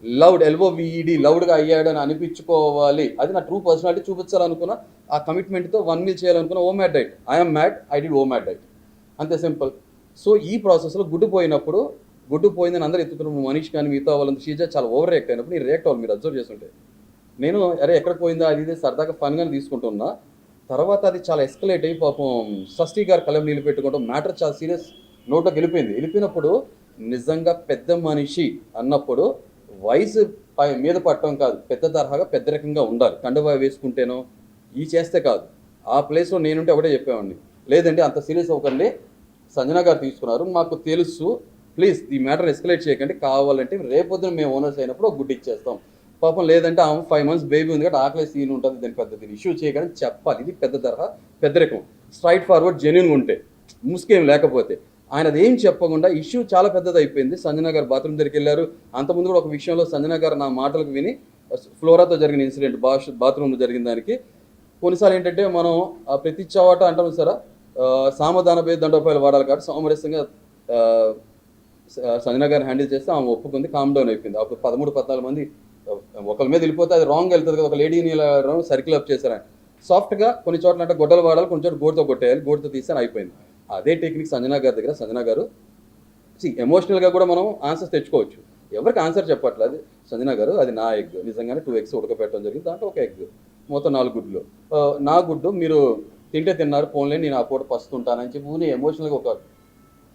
లౌడ్ LOVED లౌడ్గా అయ్యాడు అని అనిపించుకోవాలి. అది నా ట్రూ పర్సనాలిటీ చూపించాలనుకున్నా. ఆ కమిట్మెంట్తో 1 meal చేయాలనుకున్నా. OMAD diet, I'm mad, I did OMAD diet, అంతే సింపుల్. సో ఈ ప్రాసెస్లో గుడ్డు పోయిందని అందరూ ఎత్తుతున్నారు. మనీష్ కానీ మిగతా వాళ్ళంతా షీజా చాలా ఓవర్ రియాక్ట్ అయినప్పుడు నేను రియాక్ట్ అవ్వాలి. మీరు అబ్జర్వ్ చేస్తుంటే నేను అరే ఎక్కడ పోయిందా అది ఇది సరదాగా ఫన్గానే తీసుకుంటున్నా. తర్వాత అది చాలా ఎస్కలేట్ అయ్యి పాపం షష్ఠీ గారు కలం నీళ్ళు పెట్టుకోవడం, మ్యాటర్ చాలా సీరియస్ నోట్లోకి వెళ్ళిపోయినప్పుడు నిజంగా పెద్ద మనిషి అన్నప్పుడు వయసు మీద పట్టడం కాదు, పెద్ద తరహాగా పెద్ద రకంగా ఉండాలి. కండువా వేసుకుంటేనో ఈ చేస్తే కాదు. ఆ ప్లేస్లో నేనుంటే ఒకటే చెప్పేవాడిని, లేదంటే అంత సీరియస్ అవ్వకండి, సంజన గారు తీసుకున్నారు, మాకు తెలుసు, ప్లీజ్ ఈ మ్యాటర్ ఎస్కలేట్ చేయకండి, కావాలంటే రేపొద్దున మేము ఓనర్స్ అయినప్పుడు ఒక గుడ్డు ఇచ్చేస్తాం. పాపం లేదంటే ఆమె 5 months బేబీ ఉంది కాబట్టి ఆకలి సీన్ ఉంటుంది, దాని దీన్ని ఇష్యూ చేయగానే చెప్పాలి. ఇది పెద్ద తరహా పెద్ద రకం, స్ట్రైట్ ఫార్వర్డ్ జెన్యూన్గా ఉంటే, ముసుకేం లేకపోతే. ఆయన అదేం చెప్పకుండా ఇష్యూ చాలా పెద్దది అయిపోయింది. సంజన గారు బాత్రూమ్ దగ్గరికి వెళ్ళారు. అంతకుముందు కూడా ఒక విషయంలో సంజన గారు నా మాటలకు విని ఫ్లోరాతో జరిగిన ఇన్సిడెంట్, బాత్రూమ్లో జరిగిన దానికి కొన్నిసార్లు ఏంటంటే మనం ప్రతి చోట అంటాం సరే సామధాన భేద దండోపాయాలు వాడాలి కాబట్టి సామరస్యంగా సంజన గారిని హ్యాండిల్ చేస్తే ఆమె ఒప్పుకుంది, కామ్ డౌన్ అయిపోయింది. అప్పుడు 13-14 మంది ఒకరి మీద వెళ్ళిపోతే అది రాంగ్ వెళ్తుంది కదా. ఒక లేడీని ఇలా సర్కిల్ అప్ చేశారు. సాఫ్ట్గా కొన్ని చోట్ల అంటే గొడ్డలు వాడాలి, కొన్ని చోట్ల గోటుతో కొట్టేయాలి, గోటుతో తీస్తే అయిపోయింది. అదే టెక్నిక్ సంజన గారి దగ్గర. సంజన గారు ఎమోషనల్గా కూడా మనం ఆన్సర్స్ తెచ్చుకోవచ్చు. ఎవరికి ఆన్సర్ చెప్పట్లేదు. సంజన గారు అది నా ఎగ్, నిజంగానే 2 eggs ఉడకపెట్టడం జరిగింది, దాంట్లో ఒక ఎగ్, మొత్తం 4 గుడ్లు. నా గుడ్డు మీరు తింటే తిన్నారు, పోన్లే నేను ఆ పూట పస్తుంటానని చెప్పి ఎమోషనల్గా ఒక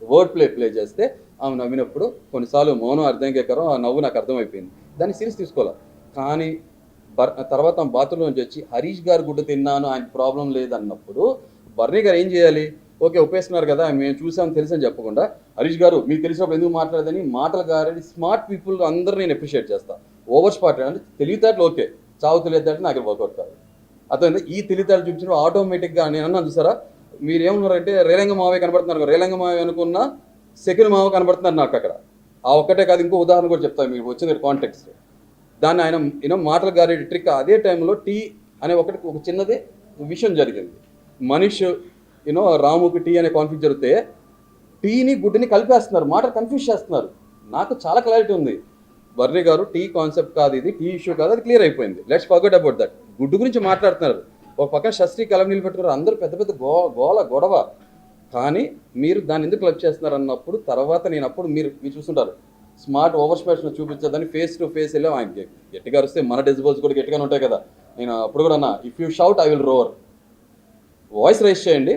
వర్డ్ ప్లే చేస్తే ఆమె నవ్వినప్పుడు కొన్నిసార్లు మౌనం అర్థంకేకరం, ఆ నవ్వు నాకు అర్థమైపోయింది. దాన్ని సీరియస్ తీసుకోవాలి. కానీ తర్వాత బాత్రూమ్ నుంచి వచ్చి హరీష్ గారు గుడ్డు తిన్నాను, ఆయన ప్రాబ్లం లేదన్నప్పుడు బర్నీ గారు ఏం చేయాలి? ఓకే ఒప్పేస్తున్నారు కదా, మేము చూసామని తెలుసని చెప్పకుండా హరీష్ గారు మీకు తెలిసినప్పుడు ఎందుకు మాట్లాడదని మాటలు గారని స్మార్ట్ పీపుల్ అందరూ నేను అప్రిషియేట్ చేస్తాను. ఓవర్ స్మార్ట్ అంటే తెలివితేటలు ఓకే, చావు తెలియదు నాకు వర్కౌట్ కాదు. అతను ఈ తెలివితేటలు చూపించినప్పుడు ఆటోమేటిక్గా నేను అన్నాను చూసారా, మీరు ఏమన్నారంటే రేలంగ మావే కనబడుతున్నారు, రేలంగ మావే అనుకున్న సెకండ్ మావ కనబడుతున్నారు నాకు అక్కడ. ఆ ఒక్కటే కాదు, ఇంకో ఉదాహరణ కూడా చెప్తాను మీకు వచ్చింది కాంటెక్స్ట్. దాన్ని ఆయన మాటలు గారే ట్రిక్. అదే టైంలో టీ అనే ఒక చిన్నది విషయం జరిగింది. మనీష్ రాముకి టీ అనే కాన్ఫ్లిక్ట్ జరిగితే టీని గుడ్డుని కలిపేస్తున్నారు, మాటలు కన్ఫ్యూజ్ చేస్తున్నారు. నాకు చాలా క్లారిటీ ఉంది, బర్నీ గారు టీ కాన్సెప్ట్ కాదు, ఇది టీ ఇష్యూ కాదు, అది క్లియర్ అయిపోయింది, లెట్స్ ఫర్గెట్ అబౌట్ దట్. గుడ్డు గురించి మాట్లాడుతున్నారు, ఒక పక్కన షష్ఠీ కలం నిలబెట్టుకున్నారు, అందరూ పెద్ద పెద్ద గొడవ. కానీ మీరు దాన్ని ఎందుకు క్లబ్ చేస్తున్నారు అన్నప్పుడు తర్వాత నేను అప్పుడు మీరు చూస్తుంటారు స్మార్ట్ ఓవర్ స్మార్ట్స్ చూపించదని ఫేస్ టు ఫేస్ వెళ్ళాం. ఆయన గట్టిగా వస్తే మన డెసిబల్స్ కూడా గట్టిగానే ఉంటాయి కదా. నేను అప్పుడు కూడా అన్నా, if you shout I will roar. Voice raise చేయండి,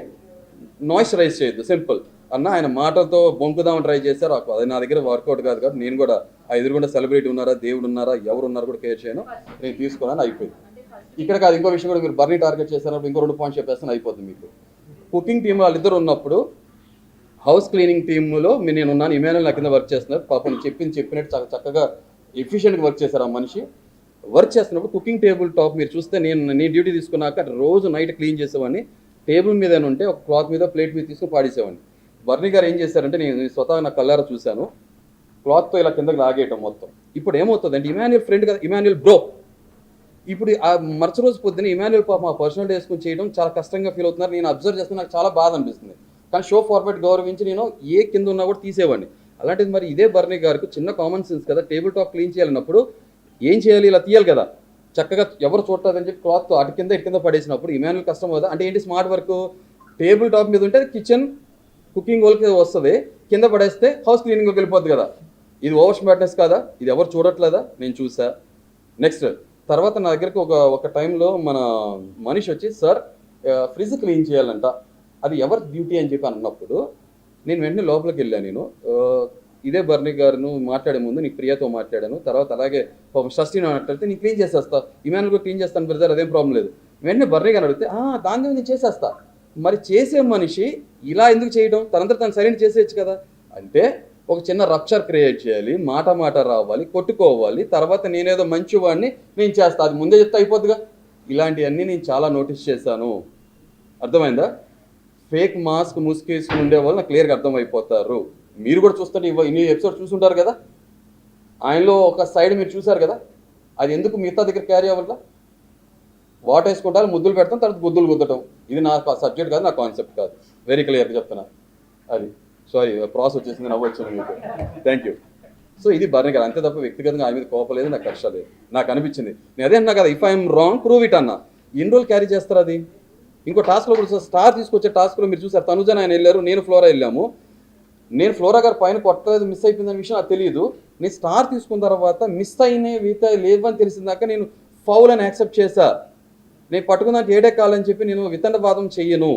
నాయిస్ రైజ్ చేయొద్దు, సింపుల్ అన్న. ఆయన మాటలతో బొంకుదామని ట్రై చేశారు, అది నా దగ్గర వర్కౌట్ కాదు కాబట్టి నేను కూడా ఆ ఎదురుగుండా సెలబ్రిటీ ఉన్నారా, దేవుడు ఉన్నారా, ఎవరు ఉన్నారో కూడా కేర్ చేయను, నేను తీసుకోవాలని అయిపోయింది. ఇక్కడ కాదు, ఇంకో విషయం కూడా మీరు బర్నీ టార్గెట్ చేశారన్నప్పుడు ఇంకో 2 పాయింట్స్ చెప్పేస్తాను, అయిపోతుంది మీకు. కుకింగ్ టీమ్ వాళ్ళిద్దరు ఉన్నప్పుడు హౌస్ క్లీనింగ్ టీంలో నేను ఉన్నాను, ఇమాన్యుల్ నా కింద వర్క్ చేస్తున్నారు. పాపం చెప్పినట్టు చక్కగా ఎఫిషియెంట్గా వర్క్ చేశారు ఆ మనిషి. వర్క్ చేస్తున్నప్పుడు కుకింగ్ టేబుల్ టాప్ మీరు చూస్తే నేను డ్యూటీ తీసుకున్నాక రోజు నైట్ క్లీన్ చేసేవాడిని. టేబుల్ మీద ఉంటే ఒక క్లాత్ మీద ప్లేట్ మీద తీసుకుని పాడేసేవాడిని. బర్నీ గారు ఏం చేశారంటే నేను స్వతహాగా నా కళ్ళారా చూశాను, క్లాత్తో ఇలా కిందకి లాగేయటం మొత్తం. ఇప్పుడు ఏమవుతుంది అంటే ఇమాన్యుల్ ఫ్రెండ్ కదా, ఇమాన్యుల్ బ్రో. ఇప్పుడు ఆ మరుసటి రోజు పొద్దున్న ఇమాన్యుల్ పాప మా పర్సనల్ వేసుకుని చేయడం చాలా కష్టంగా ఫీల్ అవుతున్నారు. నేను అబ్జర్వ్ చేస్తే నాకు చాలా బాధ అనిపిస్తుంది. కానీ షో ఫార్మాట్ గౌరవించి నేను ఏ కింద ఉన్నా కూడా తీసేవాడిని. అలాంటిది మరి ఇదే బర్నీ గారికి చిన్న కామన్ సెన్స్ కదా, టేబుల్ టాప్ క్లీన్ చేయాలన్నప్పుడు ఏం చేయాలి, ఇలా తీయాలి కదా, చక్కగా ఎవరు చూడటాదని చెప్పి క్లాత్ అటు కింద పడేసినప్పుడు ఇమాన్యుల్ కష్టం కదా. అంటే ఏంటి స్మార్ట్ వర్క్, టేబుల్ టాప్ మీద ఉంటే కిచెన్ కుకింగ్ వాళ్ళకి వస్తుంది, కింద పడేస్తే హౌస్ క్లీనింగ్కి వెళ్ళిపోద్ది కదా. ఇది ఓవర్ స్మార్ట్నెస్ కాదా? ఇది ఎవరు చూడట్లేదా? నేను చూసా. నెక్స్ట్ తర్వాత నా దగ్గరికి ఒక టైంలో మన మనిషి వచ్చి సార్ ఫ్రిడ్జ్ క్లీన్ చేయాలంట, అది ఎవరి డ్యూటీ అని చెప్పి అన్నప్పుడు నేను వెంటనే లోపలికి వెళ్ళాను. నేను ఇదే బర్నీ గారును మాట్లాడే ముందు నీకు ప్రియాతో మాట్లాడాను, తర్వాత అలాగే షష్ఠిని మాట్లాడితే నేను క్లీన్ చేసేస్తా, ఇమానుల్ కూడా క్లీన్ చేస్తాను బ్రదర్, అదేం ప్రాబ్లం లేదు. వెంటనే బర్నీ గారు అడిగితే దాని నేను చేసేస్తా. మరి చేసే మనిషి ఇలా ఎందుకు చేయడం, తనంతా తను సైలెంట్ చేసేయచ్చు కదా. అంటే ఒక చిన్న రప్చర్ క్రియేట్ చేయాలి, మాట రావాలి, కొట్టుకోవాలి, తర్వాత నేనేదో మంచివాడిని నేను చేస్తా, అది ముందే చెప్తే అయిపోద్దిగా. ఇలాంటివన్నీ నేను చాలా నోటీస్ చేశాను. అర్థమైందా? ఫేక్ మాస్క్ ముసుకేసుకుని ఉండేవాళ్ళు నాకు క్లియర్గా అర్థమైపోతారు. మీరు కూడా చూస్తుంటే ఇన్ని ఎపిసోడ్ చూసుంటారు కదా, ఆయనలో ఒక సైడ్ మీరు చూసారు కదా, అది ఎందుకు మిగతా దగ్గర క్యారీ అవ్వాల? వాటర్ వేసుకుంటారు, ముద్దులు పెడతాం, తర్వాత గుద్దులు గుద్దటం. ఇది నా సబ్జెక్ట్ కాదు, నా కాన్సెప్ట్ కాదు, వెరీ క్లియర్గా చెప్తున్నా. అది సారీ ప్రాసెస్ వచ్చేసింది, నవ్వు వచ్చింది మీకు, థ్యాంక్ యూ. సో ఇది బర్నీ గారు, అంతే తప్ప వ్యక్తిగతంగా ఆయన మీద కోపం లేదు, నాకు కష్టం లేదు. నాకు అనిపించింది, నేను అదే అన్నా కదా, if I'm wrong prove it అన్నా. ఎన్ని రోజులు క్యారీ చేస్తారు అది? ఇంకో టాస్క్లో కూడా స్టార్ తీసుకొచ్చే టాస్క్లో మీరు చూసారు, తనుజ ఆయన వెళ్ళారు, నేను ఫ్లోరా వెళ్ళాము. నేను ఫ్లోరా గారు పైన కొట్టలేదు, మిస్ అయిపోయిందనే విషయం నాకు తెలియదు. నేను స్టార్ తీసుకున్న తర్వాత మిస్ అయినాయి వీత లేవని తెలిసిందాక నేను ఫౌల్ అని యాక్సెప్ట్ చేశా. నేను పట్టుకున్నాక ఏడే కాలని చెప్పి నేను వితండవాదం చెయ్యను.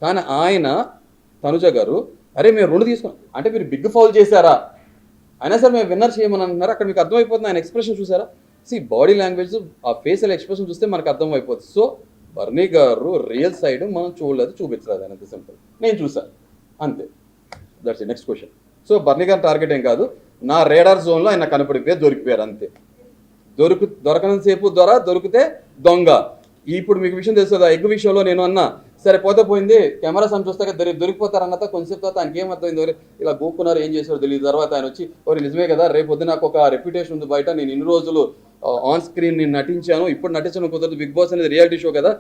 కానీ ఆయన తనుజ గారు అరే మేము 2 తీసుకున్నాం అంటే మీరు బిగ్ ఫౌల్ చేశారా, అయినా సరే మేము విన్నర్ చేయమని అంటున్నారు. అక్కడ మీకు అర్థమైపోతుంది, ఆయన ఎక్స్ప్రెషన్ చూసారా? బాడీ లాంగ్వేజ్, ఆ ఫేషియల్ ఎక్స్ప్రెషన్ చూస్తే మనకు అర్థమైపోతుంది. సో బర్నీ గారు రియల్ సైడ్ మనం చూడలేదు, చూపించలేదు, ఆయన అంత సింపుల్. నేను చూసాను అంతే, that's it. Next question. So బర్నీ గారి టార్గెట్ ఏం కాదు, నా రేడార్ జోన్లో ఆయన కనపడిపోయి దొరికిపోయారు అంతే. దొరకనంతసేపు దొరికితే దొంగ. ఇప్పుడు మీకు విషయం తెలుస్తుంది, ఆ ఎగ్ విషయంలో నేను అన్నా సరే పోతే పోయింది, కెమెరాస్ అని చూస్తాక దొరికిపోతారు అన్నత కొంచెంసేపు తర్వాత ఆయనకి ఏమర్థమైంది, ఇలా గోక్కున్నారు ఏం చేశారో తెలియదు. తర్వాత ఆయన వచ్చి నిజమే కదా, రేపు పొద్దు నాకు ఒక రెప్యుటేషన్ ఉంది బయట, నేను ఇన్ని రోజులు ఆన్ స్క్రీన్ నేను నటించాను, ఇప్పుడు నటించడం కుదరదు, బిగ్ బాస్ అనేది రియాలిటీ షో కదా,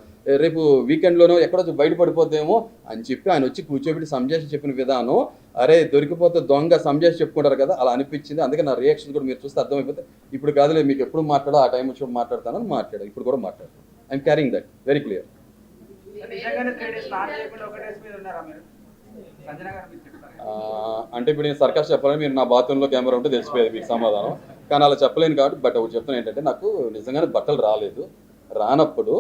రేపు వీకెండ్లోనో ఎక్కడో బయటపడిపోతేమో అని చెప్పి ఆయన వచ్చి కూర్చోబెట్టి సంజాషి చెప్పిన విధానం, అరే దొరికిపోతే దొంగ సంజాషి చెప్పుకుంటారు కదా, అలా అనిపించింది. అందుకే నా రియాక్షన్ కూడా మీరు చూస్తే అర్థమైపోతే, ఇప్పుడు కాదులే మీకు ఎప్పుడు మాట్లాడో ఆ టైం వచ్చి మాట్లాడతానని మాట్లాడాను, ఇప్పుడు కూడా మాట్లాడతాను. I'm carrying that very clear. అంటే ఇప్పుడు నేను సర్కస్ చెప్పాలని మీరు నా బాత్రూంలో కెమెరా ఉంటే తెలిసిపోయేది మీకు సమాధానం, కానీ అలా చెప్పలేను కాబట్టి. బట్ ఒకటి చెప్తాను ఏంటంటే, నాకు నిజంగానే బట్టలు రాలేదు. రానప్పుడు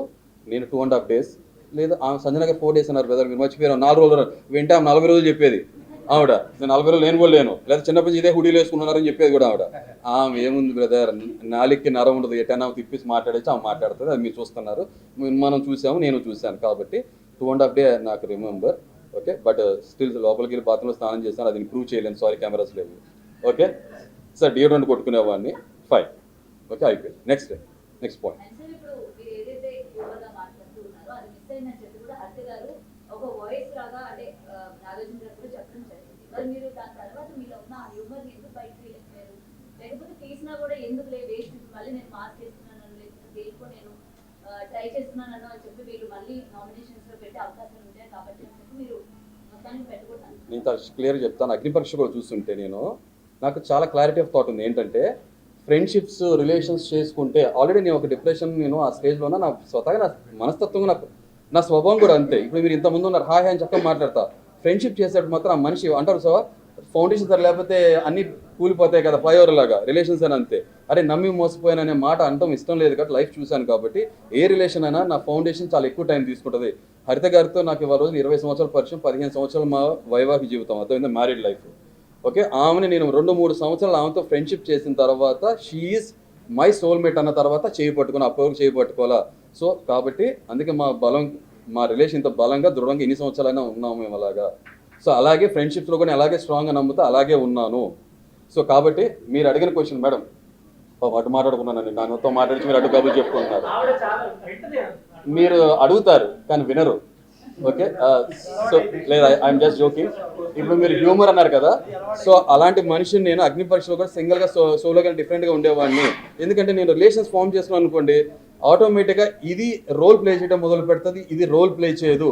నేను 2.5 days లేదా సంజన గారు 4 days అన్నారు బ్రదర్, మీరు మర్చిపోయారు 4 రోజులు వింటే 40 రోజులు చెప్పేది ఆవిడ. నేను 40 రోజులు నేను కూడా లేను, లేదా చిన్నప్పుడు ఇదే హుడీలు వేసుకున్నారని చెప్పేది కూడా ఆవిడ. ఆమె ఏముంది బ్రదర్, నాలికి నరం ఉండదు, ఎటైనా తిప్పేసి మాట్లాడేసి ఆమె మాట్లాడుతుంది, అది మీరు చూస్తున్నారు, మనం చూసాము, నేను చూశాను. కాబట్టి 2.5 days నాకు రిమెంబర్. ఓకే, బట్ స్టిల్ లోపలికి వెళ్ళి బాత్రూంలో స్నానం చేశాను, అది ప్రూవ్ చేయలేను, సారీ కెమెరాస్ లేవు. ఓకే సార్, డియోడ్రెంట్ కొట్టుకునేవాడిని, ఫైన్. ఓకే అయిపోయింది. Next point. నేను క్లియర్గా చెప్తాను, అగ్ని పరీక్ష కూడా చూస్తుంటే నాకు చాలా క్లారిటీ ఆఫ్ థాట్ ఉంది. ఏంటంటే ఫ్రెండ్షిప్స్ రిలేషన్స్ చేసుకుంటే ఆల్రెడీ నేను ఒక డిప్రెషన్, నేను ఆ స్టేజ్లోనే నా స్వతహాగా నా మనస్తత్వంగా నా స్వభావం కూడా అంతే. ఇప్పుడు మీరు ఇంతకుముందు ఉన్నారు, హాయ్ అని చక్కగా మాట్లాడతా, ఫ్రెండ్షిప్ చేసేటప్పుడు మాత్రం ఆ మనిషి అంటారు సో ఫౌండేషన్ సార్ లేకపోతే అన్ని కూలిపోతాయి కదా, ఫ్లైఓవర్ లాగా రిలేషన్స్ అని అంతే. అరే నమ్మి మోసపోయాననే మాట అంటాం ఇష్టం లేదు కాబట్టి లైఫ్ చూశాను కాబట్టి ఏ రిలేషన్ అయినా నా ఫౌండేషన్ చాలా ఎక్కువ టైం తీసుకుంటుంది. హరిత గారితో నాకు ఇవాళ రోజు 20 సంవత్సరాల పరిచయం, 15 సంవత్సరాలు మా వైవాహిక జీవితం, అర్థమైంది, మ్యారీడ్ లైఫ్. ఓకే, ఆమెని నేను 2-3 సంవత్సరాలు ఆమెతో ఫ్రెండ్షిప్ చేసిన తర్వాత షీఈస్ మై సోల్మేట్ అన్న తర్వాత చేయి పట్టుకుని అప్పటివరకు చేయి పట్టుకోవాలా. సో కాబట్టి అందుకే మా రిలేషన్ ఇంత బలంగా దృఢంగా ఎన్ని సంవత్సరాలైనా ఉన్నాము మేము అలాగా. సో అలాగే ఫ్రెండ్షిప్స్లో కూడా అలాగే స్ట్రాంగ్గా నమ్ముతా అలాగే ఉన్నాను. సో కాబట్టి మీరు అడిగిన క్వశ్చన్ మేడం, అటు మాట్లాడుకున్నానండి, నాతో మాట్లాడి మీరు అటు కబుర్లు చెప్పుకుంటున్నారు, మీరు అడుగుతారు కానీ వినరు. ఓకే సో లేదా ఐఎమ్ జస్ట్ జోకింగ్. ఇప్పుడు మీరు హ్యూమర్ అన్నారు కదా, సో అలాంటి మనిషిని నేను అగ్ని పరీక్షలో కూడా సింగిల్గా సోలోగా డిఫరెంట్గా ఉండేవాడిని. ఎందుకంటే నేను రిలేషన్స్ ఫామ్ చేసుకున్నాను అనుకోండి, ఆటోమేటిక్గా ఇది రోల్ ప్లే చేయడం మొదలు పెడుతుంది, ఇది రోల్ ప్లే చేయదు,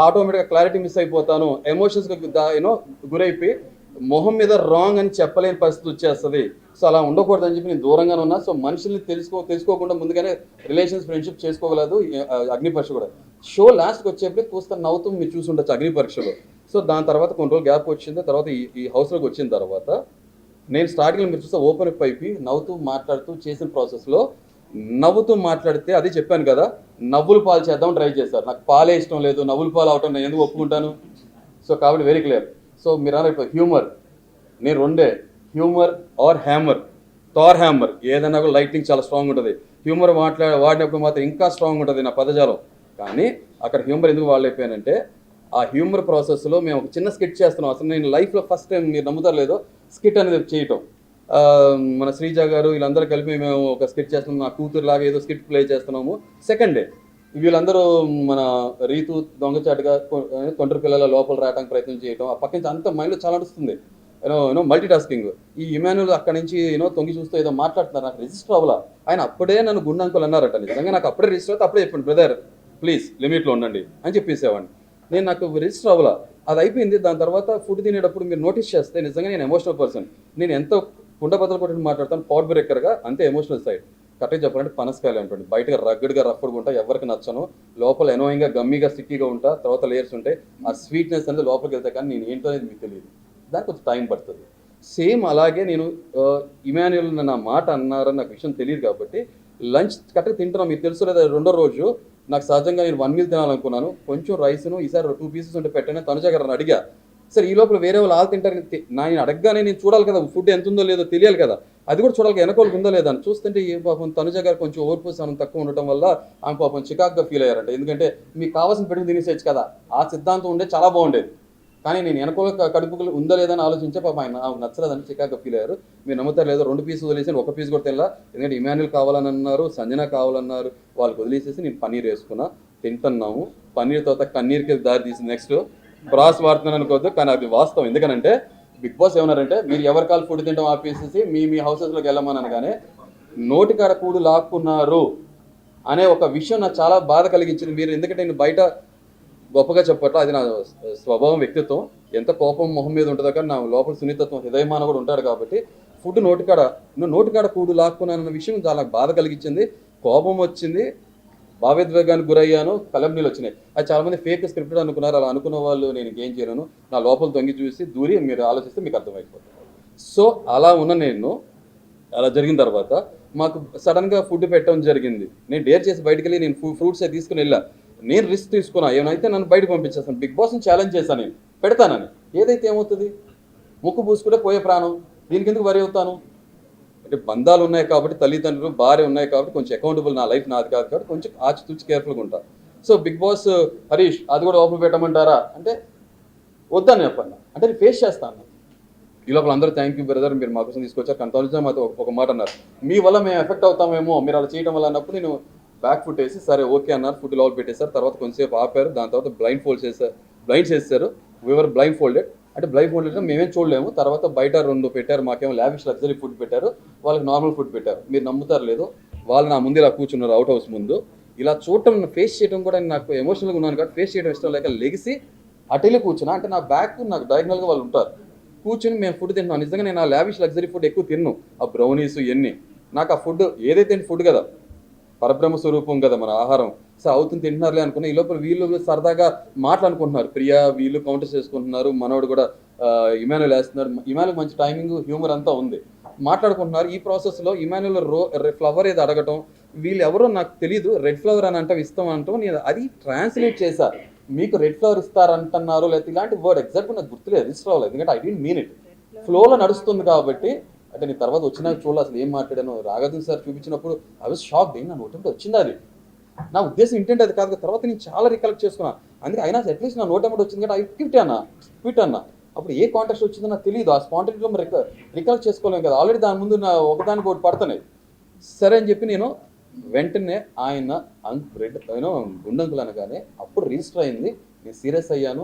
ఆటోమేటిక్గా క్లారిటీ మిస్ అయిపోతాను, ఎమోషన్స్గా గురైపోయి మొహం మీద రాంగ్ అని చెప్పలేని పరిస్థితి వచ్చేస్తుంది. సో అలా ఉండకూడదని చెప్పి నేను దూరంగానే ఉన్నా. సో మనుషుల్ని తెలుసుకోకుండా ముందుగానే రిలేషన్స్ ఫ్రెండ్షిప్ చేసుకోగలదు. అగ్ని పరీక్ష కూడా షో లాస్ట్కి వచ్చేప్పుడు చూస్తే నవ్వుతూ మీరు చూసి ఉండొచ్చు అగ్ని పరీక్షలో. సో దాని తర్వాత కొన్ని రోజులు గ్యాప్ వచ్చింది, తర్వాత ఈ హౌస్లోకి వచ్చిన తర్వాత నేను స్టార్టింగ్లో మీరు చూస్తే ఓపెన్ అప్ అయిపోయి నవ్వుతూ మాట్లాడుతూ చేసిన ప్రాసెస్లో నవ్వుతూ మాట్లాడితే అది చెప్పాను కదా, నవ్వులు పాలు చేద్దాం ట్రై చేశారు. నాకు పాలే ఇష్టం లేదు, నవ్వులు పాలు అవటం నేను ఎందుకు ఒప్పుకుంటాను? సో కాబట్టి వెరీ క్లియర్. సో మీరు అన్నట్టు హ్యూమర్, నేను రెండే, humour or hammer. Thor hammer ఏదైనా కూడా లైటింగ్ చాలా స్ట్రాంగ్ ఉంటుంది, హ్యూమర్ వాడినప్పుడు మాత్రం ఇంకా స్ట్రాంగ్ ఉంటుంది నా పదజాలం. కానీ అక్కడ హ్యూమర్ ఎందుకు వాడలేకపోయానంటే, ఆ హ్యూమర్ ప్రాసెస్లో మేము ఒక చిన్న స్కిట్ చేస్తున్నాం. అసలు నేను లైఫ్లో ఫస్ట్ టైం, మీరు నమ్ముతారు లేదో, స్కిట్ అనేది చేయటం. మన శ్రీజ గారు వీళ్ళందరూ కలిపి మేము ఒక స్కిట్ చేస్తున్నాం, నా కూతురు లాగా ఏదో స్కిట్ ప్లే చేస్తున్నాము. సెకండ్ డే వీళ్ళందరూ మన రీతు దొంగచాటుగా తొంటరి పిల్లల లోపల రావడానికి ప్రయత్నం చేయటం, ఆ పక్క నుంచి అంత మైండ్లో చాలా నడుస్తుంది. You know multi tasking. ఈ ఇమాన్యుల్ అక్కడి నుంచి తొంగి చూస్తూ ఏదో మాట్లాడుతున్నారు, నాకు రిజిస్టర్ అవ్వాలా. ఆయన అప్పుడే నన్ను గుండె అంకులు అన్నారట. నిజంగా నాకు అప్పుడే రిజిస్టర్ అయితే అప్పుడే చెప్పండి, బ్రదర్ ప్లీజ్ లిమిట్లో ఉండండి అని చెప్పేసేవాడిని. నాకు రిజిస్టర్ అవ్వాలా, అది అయిపోయింది. దాని తర్వాత ఫుడ్ తినేటప్పుడు మీరు నోటీస్ చేస్తే నిజంగా నేను ఎమోషనల్ పర్సన్. నేను ఎంతో కుండ బద్దలు కొట్టి మాట్లాడతాను, పవర్ బ్రేకర్గా, అంతే ఎమోషనల్ సైడ్. కరెక్ట్గా చెప్పాలంటే పనసకాయలు అంటుంది, బయటగా రగ్గడ్గా రఫ్డ్గా ఉంటా, ఎవరికి నచ్చను, లోపల ఎనోయింగ్గా గమ్మీగా స్టిక్కీగా ఉంటా, తర్వాత లేయర్స్ ఉంటాయి. ఆ స్వీట్నెస్ అనేది లోపలికి వెళ్తే కానీ నేను ఏంటో అనేది మీకు తెలియదు, దానికి కొంచెం టైం పడుతుంది. సేమ్ అలాగే నేను ఇమాన్యుల్ నా మాట అన్నారని నాకు విషయం తెలియదు కాబట్టి లంచ్ కరెక్ట్గా తింటున్నాను. మీకు తెలుసు లేదా, రెండో రోజు నాకు సహజంగా నేను 1 మీల్ తినాలనుకున్నాను, కొంచెం రైస్ను ఈసారి 2 పీసెస్ ఉంటే పెట్టాను. తనుజ గారు అడిగా, సరే ఈ లోపల వేరే వాళ్ళు తింటారు, నేను అడగగానే నేను చూడాలి కదా ఫుడ్ ఎంత ఉందో లేదో తెలియాలి కదా, అది కూడా చూడాలి వెనకోళ్ళకి ఉందో లేదా అని. చూస్తుంటే ఈ పాపం తనుజ గారు కొంచెం ఓర్పు సహనం తక్కువ ఉండటం వల్ల ఆమె పాపం చికాక్గా ఫీల్ అయ్యారంట. ఎందుకంటే మీకు కావాల్సిన పెట్టుకు తినేసేచ్చు కదా, ఆ సిద్ధాంతం ఉండే చాలా బాగుండేది. కానీ నేను వెనకోళ్ళ కడుపులు ఉందా లేదని ఆలోచించే పాపం ఆయన నచ్చలేదని చికాక్గా ఫీల్ అయ్యారు. మీరు నమ్ముతారు లేదో, 2 పీసులు వదిలేసి 1 పీస్ కూడా తినలా. ఎందుకంటే ఇమాన్యుల్ కావాలని అన్నారు, సంజన కావాలన్నారు, వాళ్ళకి వదిలేసేసి నేను పన్నీర్ వేసుకున్నా, తింటున్నాము. పన్నీర్ తర్వాత కన్నీర్కి దారి తీసింది. నెక్స్ట్ బ్రాస్ వాడుతున్నాను అనుకోవద్దు, కానీ అది వాస్తవం. ఎందుకంటే బిగ్ బాస్ ఏమన్నారంటే, మీరు ఎవరి కాలు ఫుడ్ తింటాం ఆపేసేసి మీ హౌసెస్లోకి వెళ్ళమని అనగానే నోటికాడ కూడు లాక్కున్నారు అనే ఒక విషయం నాకు చాలా బాధ కలిగించింది. మీరు ఎందుకంటే నేను బయట గొప్పగా చెప్పట్లా, అది నా స్వభావం, వ్యక్తిత్వం. ఎంత కోపం మొహం మీద ఉంటుందో కానీ నా లోపల సున్నితత్వం, హృదయమాన కూడా ఉంటాడు. కాబట్టి ఫుడ్ నోటికాడ కూడు లాక్కున్నానన్న విషయం చాలా బాధ కలిగించింది, కోపం వచ్చింది, భావోద్వేగానికి గురయ్యాను, కలంనీళ్ళు వచ్చినాయి. అది చాలామంది ఫేక్ స్క్రిప్టెడ్ అనుకున్నారు. అలా అనుకున్న వాళ్ళు నేను ఇంకేం చేయలేను, నా లోపల తొంగి చూసి దూరి మీరు ఆలోచిస్తే మీకు అర్థమైపోతుంది. సో అలా ఉన్న నేను అలా జరిగిన తర్వాత మాకు సడన్గా ఫుడ్ పెట్టడం జరిగింది. నేను డేర్ చేసి బయటికి వెళ్ళి నేను ఫ్రూట్స్ తీసుకుని వెళ్ళా. నేను రిస్క్ తీసుకున్నా, ఏమైతే నన్ను బయటకు పంపించేస్తాను. బిగ్ బాస్ని ఛాలెంజ్ చేశాను, నేను పెడతానని. ఏదైతే ఏమవుతుంది, ముక్కు పూసుకుంటే పోయే ప్రాణం, దీనికి ఎందుకు వరి అవుతాను? అంటే బంధాలు ఉన్నాయి కాబట్టి, తల్లిదండ్రులు భార్య ఉన్నాయి కాబట్టి కొంచెం అకౌంటబుల్, నా లైఫ్ నాది కాదు కాబట్టి కొంచెం ఆచితూచి కేర్ఫుల్గా ఉంటాను. సో బిగ్ బాస్ హరీష్ అది కూడా ఓపెన్ పెట్టమంటారా అంటే వద్దని చెప్పండి, అంటే నేను ఫేస్ చేస్తాను. ఈ లోపల అందరూ థ్యాంక్ యూ బ్రదర్, మీరు మా కోసం తీసుకొచ్చారు. కానీ మాతో ఒక మాట అన్నారు, మీ వల్ల మేము ఎఫెక్ట్ అవుతామేమో మీరు అలా చేయడం వల్ల అన్నప్పుడు నేను బ్యాక్ ఫుట్ వేసి సరే ఓకే అన్నారు. ఫుడ్ లోపల పెట్టేశారు. తర్వాత కొంచెంసేపు ఆపారు, దాని తర్వాత బ్లైండ్స్ చేశారు. We were blindfolded. అంటే బ్లైండ్ ఫోల్డెడ్ మేమేం చూడలేము. తర్వాత బయట 2 పెట్టారు, మాకేమో లావిష్ లగ్జరీ ఫుడ్ పెట్టారు, వాళ్ళకి నార్మల్ ఫుడ్ పెట్టారు. మీరు నమ్ముతారు లేదు, వాళ్ళు నా ముందు ఇలా కూర్చున్నారు అవుట్ హౌస్ ముందు. ఇలా చూడటం, ఫేస్ చేయడం కూడా నాకు ఎమోషనల్గా ఉన్నాను కాబట్టి ఫేస్ చేయడం ఇష్టం లేక లెగిసి అటెళ్ళి కూర్చున్నా. అంటే నా బ్యాక్ నాకు డయాగ్నల్గా వాళ్ళు ఉంటారు, కూర్చొని మేము ఫుడ్ తింటున్నాం. నిజంగా నేను ఆ లావిష్ లగ్జరీ ఫుడ్ ఎక్కువ తిన్ను, ఆ బ్రౌనీస్ ఇవన్నీ. నాకు ఆ ఫుడ్ ఏదైతే ఫుడ్ కదా, పరబ్రహ్మ స్వరూపం కదా మన ఆహారం. సో అవుతుంది తింటున్నారులే అనుకున్నా. ఈ లోపల వీళ్ళు సరదాగా మాట్లాడుకుంటున్నారు, ప్రియా వీళ్ళు కౌంటర్స్ చేసుకుంటున్నారు, మనోడు కూడా ఇమాన్యుల్ వేస్తున్నారు. ఇమాన్యుల్ మంచి టైమింగ్, హ్యూమర్ అంతా ఉంది, మాట్లాడుకుంటున్నారు. ఈ ప్రాసెస్లో ఇమాన్యుల్ ఫ్లవర్ ఏదో అడగటం, వీళ్ళు ఎవరో నాకు తెలియదు, రెడ్ ఫ్లవర్ అని అంటే ఇస్తాం అంటాం. నేను అది ట్రాన్స్లేట్ చేశా, మీకు రెడ్ ఫ్లవర్ ఇస్తారంటున్నారు లేకపోతే ఇలాంటి వర్డ్ ఎగ్జాక్ట్గా నాకు గుర్తులేదు, రిజిస్టర్ అవ్వలేదు. ఎందుకంటే ఐ డోంట్ మీన్ ఇట్, ఫ్లోలో నడుస్తుంది కాబట్టి. అంటే నేను తర్వాత వచ్చినాక చూడాలి అసలు ఏం మాట్లాడాను. రాఘవన్ సార్ చూపించినప్పుడు ఐ వాజ్ షాక్, నా నోటంటే వచ్చింది అది, నా ఉద్దేశం ఇంటెంట్ అది కాదు. తర్వాత నేను చాలా రికలెక్ట్ చేసుకున్నాను. అందుకే అయినా అట్లీస్ట్ నా నోటెంబడి వచ్చింది కాబట్టి ఐ క్విట్ అన్న. అప్పుడు ఏ కాంటాక్ట్ వచ్చిందో నాకు తెలియదు, ఆ స్పాంటేనిటీలో రికలెక్ట్ చేసుకోలేము కదా, ఆల్రెడీ దాని ముందు నా ఒకదానికి ఒకటి పడుతున్నాయి. సరే అని చెప్పి నేను వెంటనే ఆయన గుండంకులు అనగానే అప్పుడు రిజిస్టర్ అయింది. నేను సీరియస్ అయ్యాను,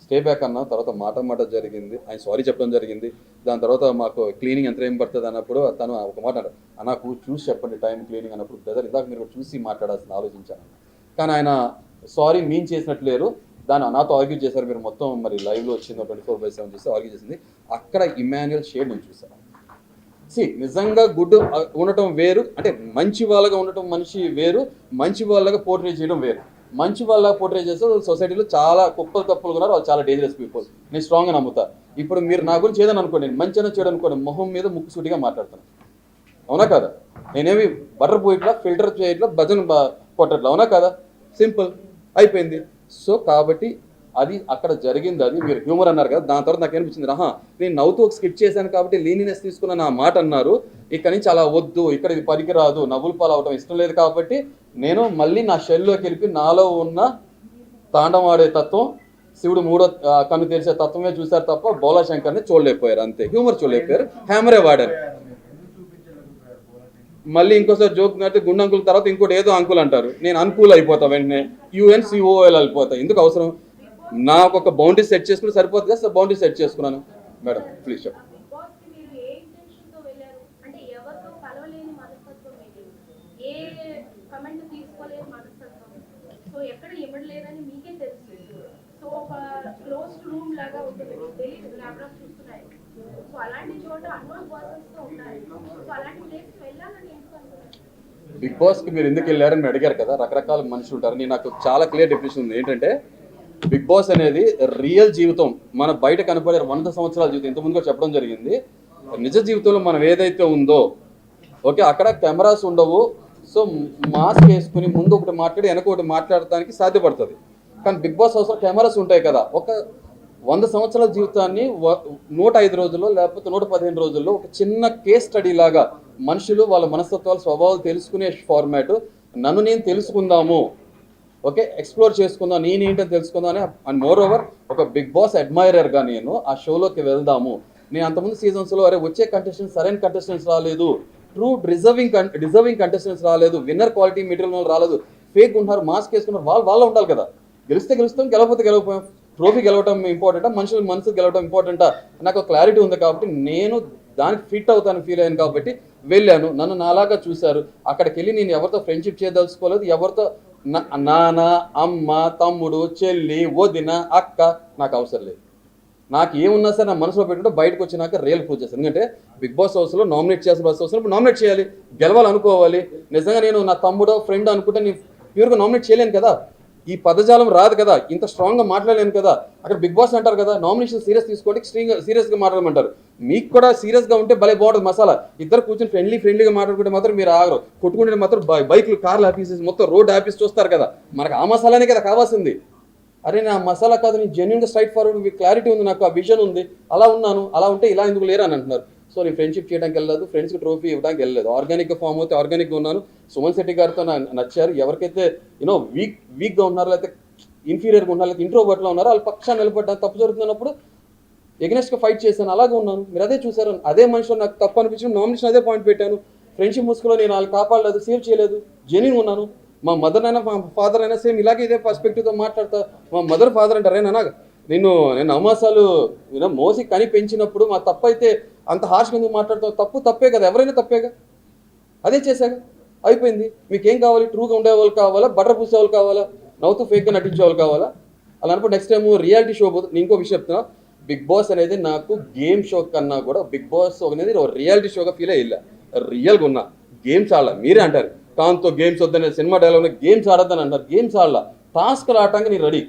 స్టే బ్యాక్ అన్నా. తర్వాత మాట జరిగింది, ఆయన సారీ చెప్పడం జరిగింది. దాని తర్వాత మాకు క్లీనింగ్ ఎంత ఏం పడుతుంది అన్నప్పుడు తను ఒక మాట అన్నాడు, నాకు చూసి చెప్పండి టైం క్లీనింగ్ అన్నప్పుడు. బ్రదర్ ఇందాక మీరు చూసి మాట్లాడాల్సిన ఆలోచించాను. కానీ ఆయన సారీ మీన్ చేసినట్లు లేరు, దాన్ని నాతో ఆర్గ్యూ చేశారు. మీరు మొత్తం మరి లైవ్లో వచ్చింది 24/7 చూస్తే ఆర్గ్యూ చేసింది. అక్కడ ఇమాన్యుల్ షేడ్ నేను చూశాను. నిజంగా గుడ్ ఉండటం వేరు, అంటే మంచి వాళ్ళగా ఉండటం మనిషి వేరు, మంచి వాళ్ళగా పోర్ట్రే చేయడం వేరు. మంచి వాళ్ళ పోర్ట్రే చేస్తే సొసైటీలో చాలా కుప్పలు తప్పులు ఉన్నారు, వాళ్ళు చాలా డేంజరస్ పీపుల్. నేను స్ట్రాంగ్గా నమ్ముతా. ఇప్పుడు మీరు నా గురించి ఏదని అనుకోండి, మంచి అయినా చెడు అనుకోండి, మొహం మీద ముక్కు సూటిగా మాట్లాడతాను, అవునా కదా? నేనేమి బటర్ పోయిట్లా ఫిల్టర్ చేయట్లా భజన కొట్టట్లా, అవునా కదా? సింపుల్ అయిపోయింది. సో కాబట్టి అది అక్కడ జరిగింది. అది మీరు హ్యూమర్ అన్నారు కదా, దాని తర్వాత నాకు అనిపించింది, నేను నవ్వుతూ ఒక స్కిట్ చేశాను కాబట్టి లీనినెస్ తీసుకున్న నా మాట అన్నారు, ఇక్కడ నుంచి అలా వద్దు, ఇక్కడ ఇది పనికిరాదు, నవ్వులు పాలు అవడం ఇష్టం లేదు కాబట్టి నేను మళ్ళీ నా షెల్లోకి వెళ్ళి నాలో ఉన్న తాండవాడే తత్వం, శివుడు మూడో కన్ను తెరిచే తత్వమే చూశారు తప్ప బోలాశంకర్ని చూడలేకపోయారు. అంతే, హ్యూమర్ చూడలేకపోయారు, హ్యామరే వాడారు. మళ్ళీ ఇంకోసారి జోక్ నడితే గుండు అంకుల్ తర్వాత ఇంకోటి ఏదో అంకుల్ అంటారు, నేను అనుకూల్ అయిపోతా, వెంటనే UNCOL అయిపోతా. ఎందుకు అవసరం? నాకు ఒక బౌండరీ సెట్ చేసుకుంటే సరిపోతుంది కదా, బౌండరీ సెట్ చేసుకున్నాను. మేడం ప్లీజ్ చెప్పండి. బిగ్ బాస్ కి మీరు ఏ ఇంటెన్షన్ తో వెళ్ళారు? అంటే ఎవరితో కలవలేని మనస్తత్వం ఏంటి? ఏ కమెంట్ తీసుకోలేని మనస్తత్వం, సో ఎక్కడ ఇవ్వలేదని మీకే తెలుసు. సో ఒక క్లోజ్డ్ రూమ్ లాగా ఉంటుంది, మీకు తెలియదు, ల్యాప్టాప్ చూస్తున్నాయి. సో అలాంటి చోట అన్నోన్ పర్సన్స్ తో ఉంటారు. సో అలాంటి ప్లేస్ వెళ్ళాలని ఎందుకు అనుకున్నారు? బిగ్ బాస్కి మీరు ఎందుకు వెళ్ళారని అడిగారు కదా, రకరకాల మనుషులు ఉంటారు. నేను నాకు చాలా క్లియర్ డెఫినేషన్ ఉంది. ఏంటంటే బిగ్ బాస్ అనేది రియల్ జీవితం, మన బయట కనపడే 100 సంవత్సరాల జీవితం. ఇంతకుముందు కూడా చెప్పడం జరిగింది, నిజ జీవితంలో మనం ఏదైతే ఉందో, ఓకే, అక్కడ కెమెరాస్ ఉండవు. సో మాస్క్ వేసుకుని ముందు ఒకటి మాట్లాడి వెనక ఒకటి మాట్లాడటానికి సాధ్యపడుతుంది. కానీ బిగ్ బాస్ హౌస్లో కెమెరాస్ ఉంటాయి కదా, ఒక 100 సంవత్సరాల జీవితాన్ని 105 రోజుల్లో లేకపోతే 115 రోజుల్లో ఒక చిన్న కేస్ స్టడీ లాగా మనుషులు వాళ్ళ మనస్తత్వాలు స్వభావాలు తెలుసుకునే ఫార్మాట్. నన్ను నేను తెలుసుకుందాము, ఓకే, ఎక్స్ప్లోర్ చేసుకుందాం, నేనేంటని తెలుసుకుందాం అని. అండ్ మోర్ ఓవర్ ఒక బిగ్ బాస్ అడ్మైరర్గా నేను ఆ షోలోకి వెళ్దాము. నేను అంతకుముందు సీజన్స్లో అరే వచ్చే కంటెస్టెంట్స్ సరైన కంటెస్టెంట్స్ రాలేదు, ట్రూ డిజర్వింగ్ కంటెస్టెంట్స్ రాలేదు, విన్నర్ క్వాలిటీ మెటీరియల్ రాలేదు, ఫేక్ ఉన్నారు, మాస్క్ వేసుకున్నారు, వాళ్ళు ఉండాలి కదా. గెలిస్తే గెలుస్తాం, గెలవకపోతే గెలవపోయాం. ట్రోఫీ గెలవటం ఇంపార్టెంటా, మనుషుల మనసు గెలవటం ఇంపార్టెంటా? నాకు క్లారిటీ ఉంది కాబట్టి నేను దానికి ఫిట్ అవుతాను ఫీల్ అయ్యాను కాబట్టి వెళ్ళాను. నన్ను నాలాగా చూశారు. అక్కడికి వెళ్ళి నేను ఎవరితో ఫ్రెండ్షిప్ చేయదలుచుకోలేదు, ఎవరితో నాన్న, అమ్మ, తమ్ముడు, చెల్లి, వదిన, అక్క నాకు అవసరం లేదు. నాకు ఏమున్నా సరే నా మనసులో పెట్టుకుంటే బయటకు వచ్చినాక రియల్ ప్రూవ్ చేస్తాను. ఎందుకంటే బిగ్ బాస్ హౌస్లో నామినేట్ చేసిన బస్ హౌస్లో ఇప్పుడు నామినేట్ చేయాలి, గెలవాలనుకోవాలి. నిజంగా నేను నా తమ్ముడో ఫ్రెండ్ అనుకుంటే నేను ప్యూర్గా నామినేట్ చేయలేను కదా, ఈ పదజాలం రాదు కదా, ఇంత స్ట్రాంగ్గా మాట్లాడలేను కదా. అక్కడ బిగ్ బాస్ అంటారు కదా, నామినేషన్ సీరియస్ తీసుకోండి, సీరియస్గా మాట్లాడమంటారు. మీకు కూడా సీరియస్గా ఉంటే భలే బాగుంటుంది మసాలా. ఇద్దరు కూర్చొని ఫ్రెండ్లీగా మాట్లాడుకుంటే మాత్రం మీరు ఆగరు, కొట్టుకుంటే మాత్రం బైక్లు, కార్లు ఆఫీసెస్ మొత్తం రోడ్ ఆఫీస్ చూస్తారు కదా. మనకు ఆ మసాలానే కదా కావాల్సింది. అరే నా మసాలా కాదు, నేను జెన్యున్గా స్ట్రైట్ ఫార్వర్డ్, క్లారిటీ ఉంది, నాకు ఆ విజన్ ఉంది, అలా ఉన్నాను, అలా ఉంటే ఇలా ఎందుకు లేరు అని అంటున్నారు. సో నేను ఫ్రెండ్షిప్ చేయడానికి వెళ్ళలేదు, ఫ్రెండ్స్కి ట్రోఫీ ఇవ్వడానికి వెళ్ళలేదు, ఆర్గానిక్గా ఫామ్ అవుతే ఆర్గానిక్గా ఉన్నాను. సుమన్ శెట్టి గారితో నచ్చారు. ఎవరికైతే వీక్గా ఉన్నారో, లేకపోతే ఇన్ఫీరియర్గా ఉన్నారో, లేకపోతే ఇంట్రోవర్ట్లో ఉన్నారో వాళ్ళ పక్షాన్ని నిలబడ్డా, తప్పు జరుగుతున్నప్పుడు ఎగనెస్ట్గా ఫైట్ చేశాను, అలాగే ఉన్నాను. మీరు అదే చూసారు. అదే మనిషిలో నాకు తప్పు అనిపించిన నామినేషన్ అదే పాయింట్ పెట్టాను. ఫ్రెండ్షిప్ ముసుగులో నేను వాళ్ళు కాపాడలేదు, సేవ్ చేయలేదు, జెన్యూన్ ఉన్నాను. మా మదర్ అయినా మా ఫాదర్ అయినా సేమ్ ఇలాగే ఇదే పర్స్పెక్టివ్తో మాట్లాడతా. మా మదర్ ఫాదర్ అంటారు, నేను అవమాసాలు మోసి కని పెంచినప్పుడు మా తప్పు అయితే అంత హార్ష్గా ఎందుకు మాట్లాడతావు? తప్పే కదా, ఎవరైనా తప్పేగా, అదే చేశాక అయిపోయింది. మీకేం కావాలి? ట్రూగా ఉండేవాళ్ళు కావాలా, బటర్ పూసేవాళ్ళు కావాలా, నవ్వుతూ ఫేక్గా నటించేవాళ్ళు కావాలా? అలా అన్నప్పుడు నెక్స్ట్ టైం రియాలిటీ షో పోతుంది. నేను ఇంకో విషయం చెప్తున్నా, బిగ్ బాస్ అనేది నాకు గేమ్ షో కన్నా కూడా బిగ్ బాస్ అనేది రియాలిటీ షోగా ఫీల్ అయ్యి రియల్గా ఉన్నా. గేమ్స్ ఆడాల, మీరే అంటారు కాంతో గేమ్స్ వద్దనే సినిమా డైలాగ్ గేమ్స్ ఆడద్దని అంటారు. గేమ్స్ ఆడాల, టాస్క్లు ఆడటానికి నేను రెడీ,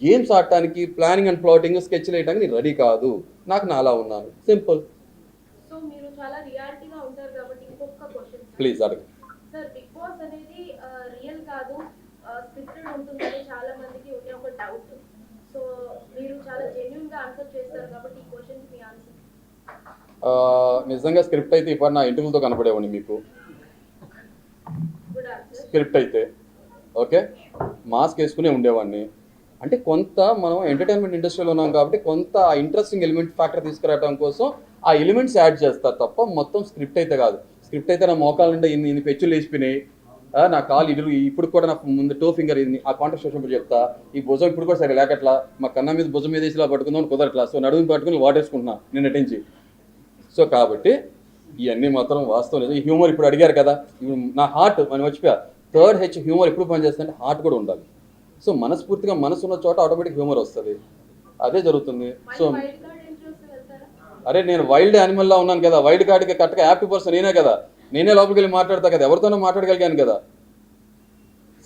గేమ్స్ ఆడటానికి ప్లానింగ్ అండ్ ప్లాటింగ్ స్కెచ్లు వేయడానికి నేను రెడీ కాదు. నాకు నా అలా ఉన్నాను, సింపుల్. సో మీరు చాలా రియాలిటీగా ఉంటారు కాబట్టి ఇంకొక క్వశ్చన్ ప్లీజ్ అడగండి సార్. బిగ్ బాస్ అనేది రియల్ కాదు, స్క్రిప్టెడ్ ఉంటుందని చాలా మందికి ఉండే ఒక డౌట్. సో మీరు చాలా జెన్యూన్ గా ఆన్సర్ చేస్తారు కాబట్టి ఈ క్వశ్చన్ మీ ఆన్సర్. నిజంగా స్క్రిప్ట్ అయితే ఇప్పుడు నా ఇంటర్వ్యూతో కనపడేవాడిని మీకు. Good answer. స్క్రిప్ట్ అయితే ఓకే, మాస్క్ వేసుకునే ఉండేవాడిని. అంటే కొంత మనం ఎంటర్టైన్మెంట్ ఇండస్ట్రీలో ఉన్నాం కాబట్టి కొంత ఆ ఇంట్రెస్టింగ్ ఎలిమెంట్ ఫ్యాక్టర్ తీసుకురావడం కోసం ఆ ఎలిమెంట్స్ యాడ్ చేస్తారు తప్ప మొత్తం స్క్రిప్ట్ అయితే కాదు. స్క్రిప్ట్ అయితే నా మోకాల నుండి ఇన్ని పెచ్చులు వేసిపోయినాయి, నా కాలు ఇరు ఇప్పుడు కూడా నాకు ముందు టో ఫింగర్ ఇది ఆ కాంటాక్ట్ వచ్చినప్పుడు చెప్తా, ఈ భుజం ఇప్పుడు కూడా సరే లేకట్లా, మా కన్నా మీద భుజం మీద వేసిలా పట్టుకుందాం కుదరట్లా, సో నడుము పట్టుకుని వాటేసుకుంటున్నా నేను నటించి. సో కాబట్టి ఇవన్నీ మాత్రం వాస్తవం లేదు. ఈ హ్యూమర్ ఇప్పుడు అడిగారు కదా, నా హార్ట్ మనం వచ్చిపోయా. 3rd H హ్యూమర్ ఎప్పుడు పనిచేస్తుందంటే హార్ట్ కూడా ఉండాలి. సో మనస్ఫూర్తిగా మనసు ఉన్న చోట ఆటోమేటిక్ హ్యూమర్ వస్తుంది, అదే జరుగుతుంది. సో అరే నేను వైల్డ్ యానిమల్లా ఉన్నాను కదా, వైల్డ్ కార్డ్కి కరెక్ట్గా యాప్ట్ పర్సన్ నేనే కదా, నేనే లోపలికి వెళ్ళి మాట్లాడతా కదా, ఎవరితోనో మాట్లాడగలిగాను కదా,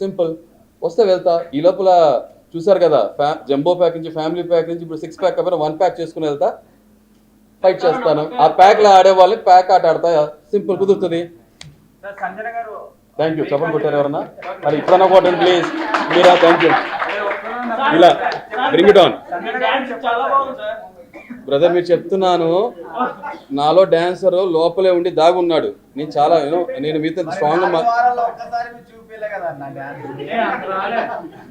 సింపుల్. వస్తే వెళ్తా. ఈ లోపల చూసారు కదా, జంబో ప్యాక్ నుంచి ఫ్యామిలీ ప్యాక్ నుంచి ఇప్పుడు 6 ప్యాక్ కాబట్టి 1 ప్యాక్ చేసుకుని వెళ్తా, ఫైట్ చేస్తాను. ఆ ప్యాక్లో ఆడే వాళ్ళని ప్యాక్ ఆట ఆడతా, సింపుల్, కుదురుతుంది. Thank you. చెప్పండి కొట్టారు ఎవరన్నా? మరి ఇప్పుడన్నా కొట్టండి ప్లీజ్. మీరా? Thank you. ఇలా బ్రింగ్ ఇట్ ఆన్ బ్రదర్. మీరు చెప్తున్నాను, నాలో డాన్సర్ లోపలే ఉండి దాగున్నాడు. నేను చాలా నేను మీతో స్ట్రాంగ్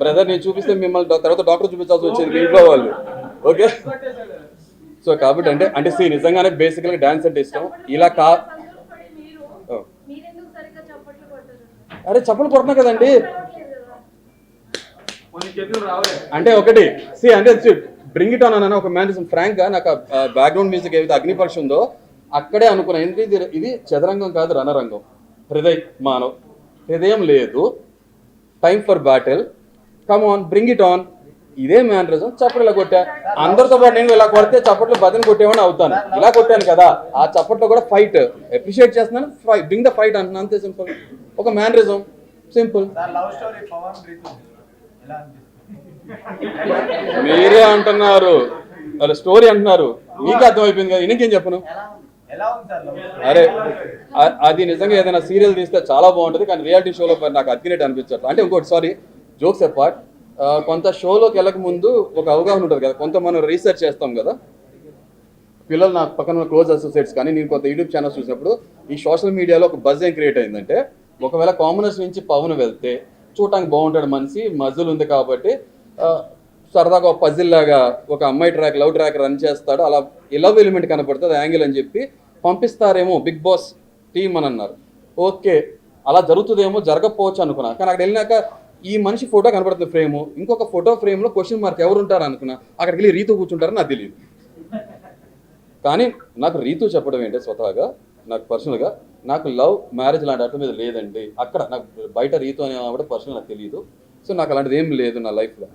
బ్రదర్. నేను చూపిస్తే మిమ్మల్ని తర్వాత డాక్టర్ చూపించాల్సి వచ్చింది మీ ఇంట్లో వాళ్ళు. ఓకే. సో కాబట్టి అంటే నిజంగానే బేసికల్గా డాన్స్ అంటే ఇష్టం. ఇలా సంతోషపడి మీరెందుకు సరిగ్గా చప్పట్లు కొట్టరు? అరే చప్పలు కొడుతున్నా కదండి. రావట్లేదు కదా. అంటే ఒకటి అంటే బ్రింగ్ ఇట్ ఆన్ అన్న ఒక మ్యాన్ ఫ్రాంక్ గా నాకు బ్యాక్గ్రౌండ్ మ్యూజిక్ ఏదైతే అగ్నిపక్ష ఉందో అక్కడే అనుకున్నా. ఎందుకంటే ఇది చదరంగం కాదు, రణరంగం. మానవ్ హృదయం లేదు. Time for battle. Come on, bring it on. ఇదే మ్యానరిజం. చప్పట్లు ఇలా కొట్టా. అందరితో పాటు నేను ఇలా కొడితే చప్పట్లు బతిని కొట్టేవాడిని అవుతాను. ఇలా కొట్టాను కదా, ఆ చప్పట్లో కూడా ఫైట్ అప్రిషియేట్ చేస్తున్నాను. బ్రింగ్ ద ఫైట్ అంటున్నాను, అంతే సింపుల్. ఒక మ్యానరిజం, సింపుల్. మీరే అంటున్నారు, వాళ్ళ స్టోరీ అంటున్నారు, మీకే అర్థమైపోయింది కదా, ఇంకేం చెప్పను. అరే అది నిజంగా ఏదైనా సీరియల్ తీస్తే చాలా బాగుంటుంది, కానీ రియాలిటీ షోలో నాకు అతికినట్టు అనిపించట్లేదు. అంటే ఇంకోటి సారీ, జోక్స్ అపార్ట్, కొంత షోలోకి వెళ్ళక ముందు ఒక అవగాహన ఉంటుంది కదా, కొంత మనం రీసెర్చ్ చేస్తాం కదా. పిల్లలు నాకు పక్కన క్లోజ్ అసోసియేట్స్ కానీ నేను కొంత యూట్యూబ్ ఛానల్స్ చూసినప్పుడు ఈ సోషల్ మీడియాలో ఒక బజ్ ఏం క్రియేట్ అయిందంటే, ఒకవేళ కామనర్స్ నుంచి పవన్ వెళ్తే చూడటానికి బాగుంటాడు, మనిషి మజిల్ ఉంది కాబట్టి సరదాగా ఒక పజిల్ లాగా ఒక అమ్మాయి ట్రాక్, లవ్ ట్రాక్ రన్ చేస్తాడు, అలా లవ్ ఎలిమెంట్ కనపడుతుంది యాంగిల్ అని చెప్పి పంపిస్తారేమో బిగ్ బాస్ టీమ్ అని అన్నారు. ఓకే, అలా జరుగుతుందేమో, జరగకపోవచ్చు అనుకున్నా. కానీ అక్కడ వెళ్ళినాక ఈ మనిషి ఫోటో కనపడుతుంది ఫ్రేము, ఇంకొక ఫోటో ఫ్రేమ్లో క్వశ్చన్ మార్క్ ఎవరు ఉంటారు అనుకున్నా. అక్కడికి వెళ్ళి రీతు కూర్చుంటారని నాకు తెలియదు. కానీ నాకు రీతు చెప్పడం ఏంటంటే, స్వతహాగా నాకు పర్సనల్గా నాకు లవ్ మ్యారేజ్ లాంటి అర్థం మీద లేదండి. అక్కడ నాకు బయట రీతు అనే ఆవిడ పర్సనల్ నాకు తెలియదు. సో నాకు అలాంటిది ఏం లేదు నా లైఫ్లో.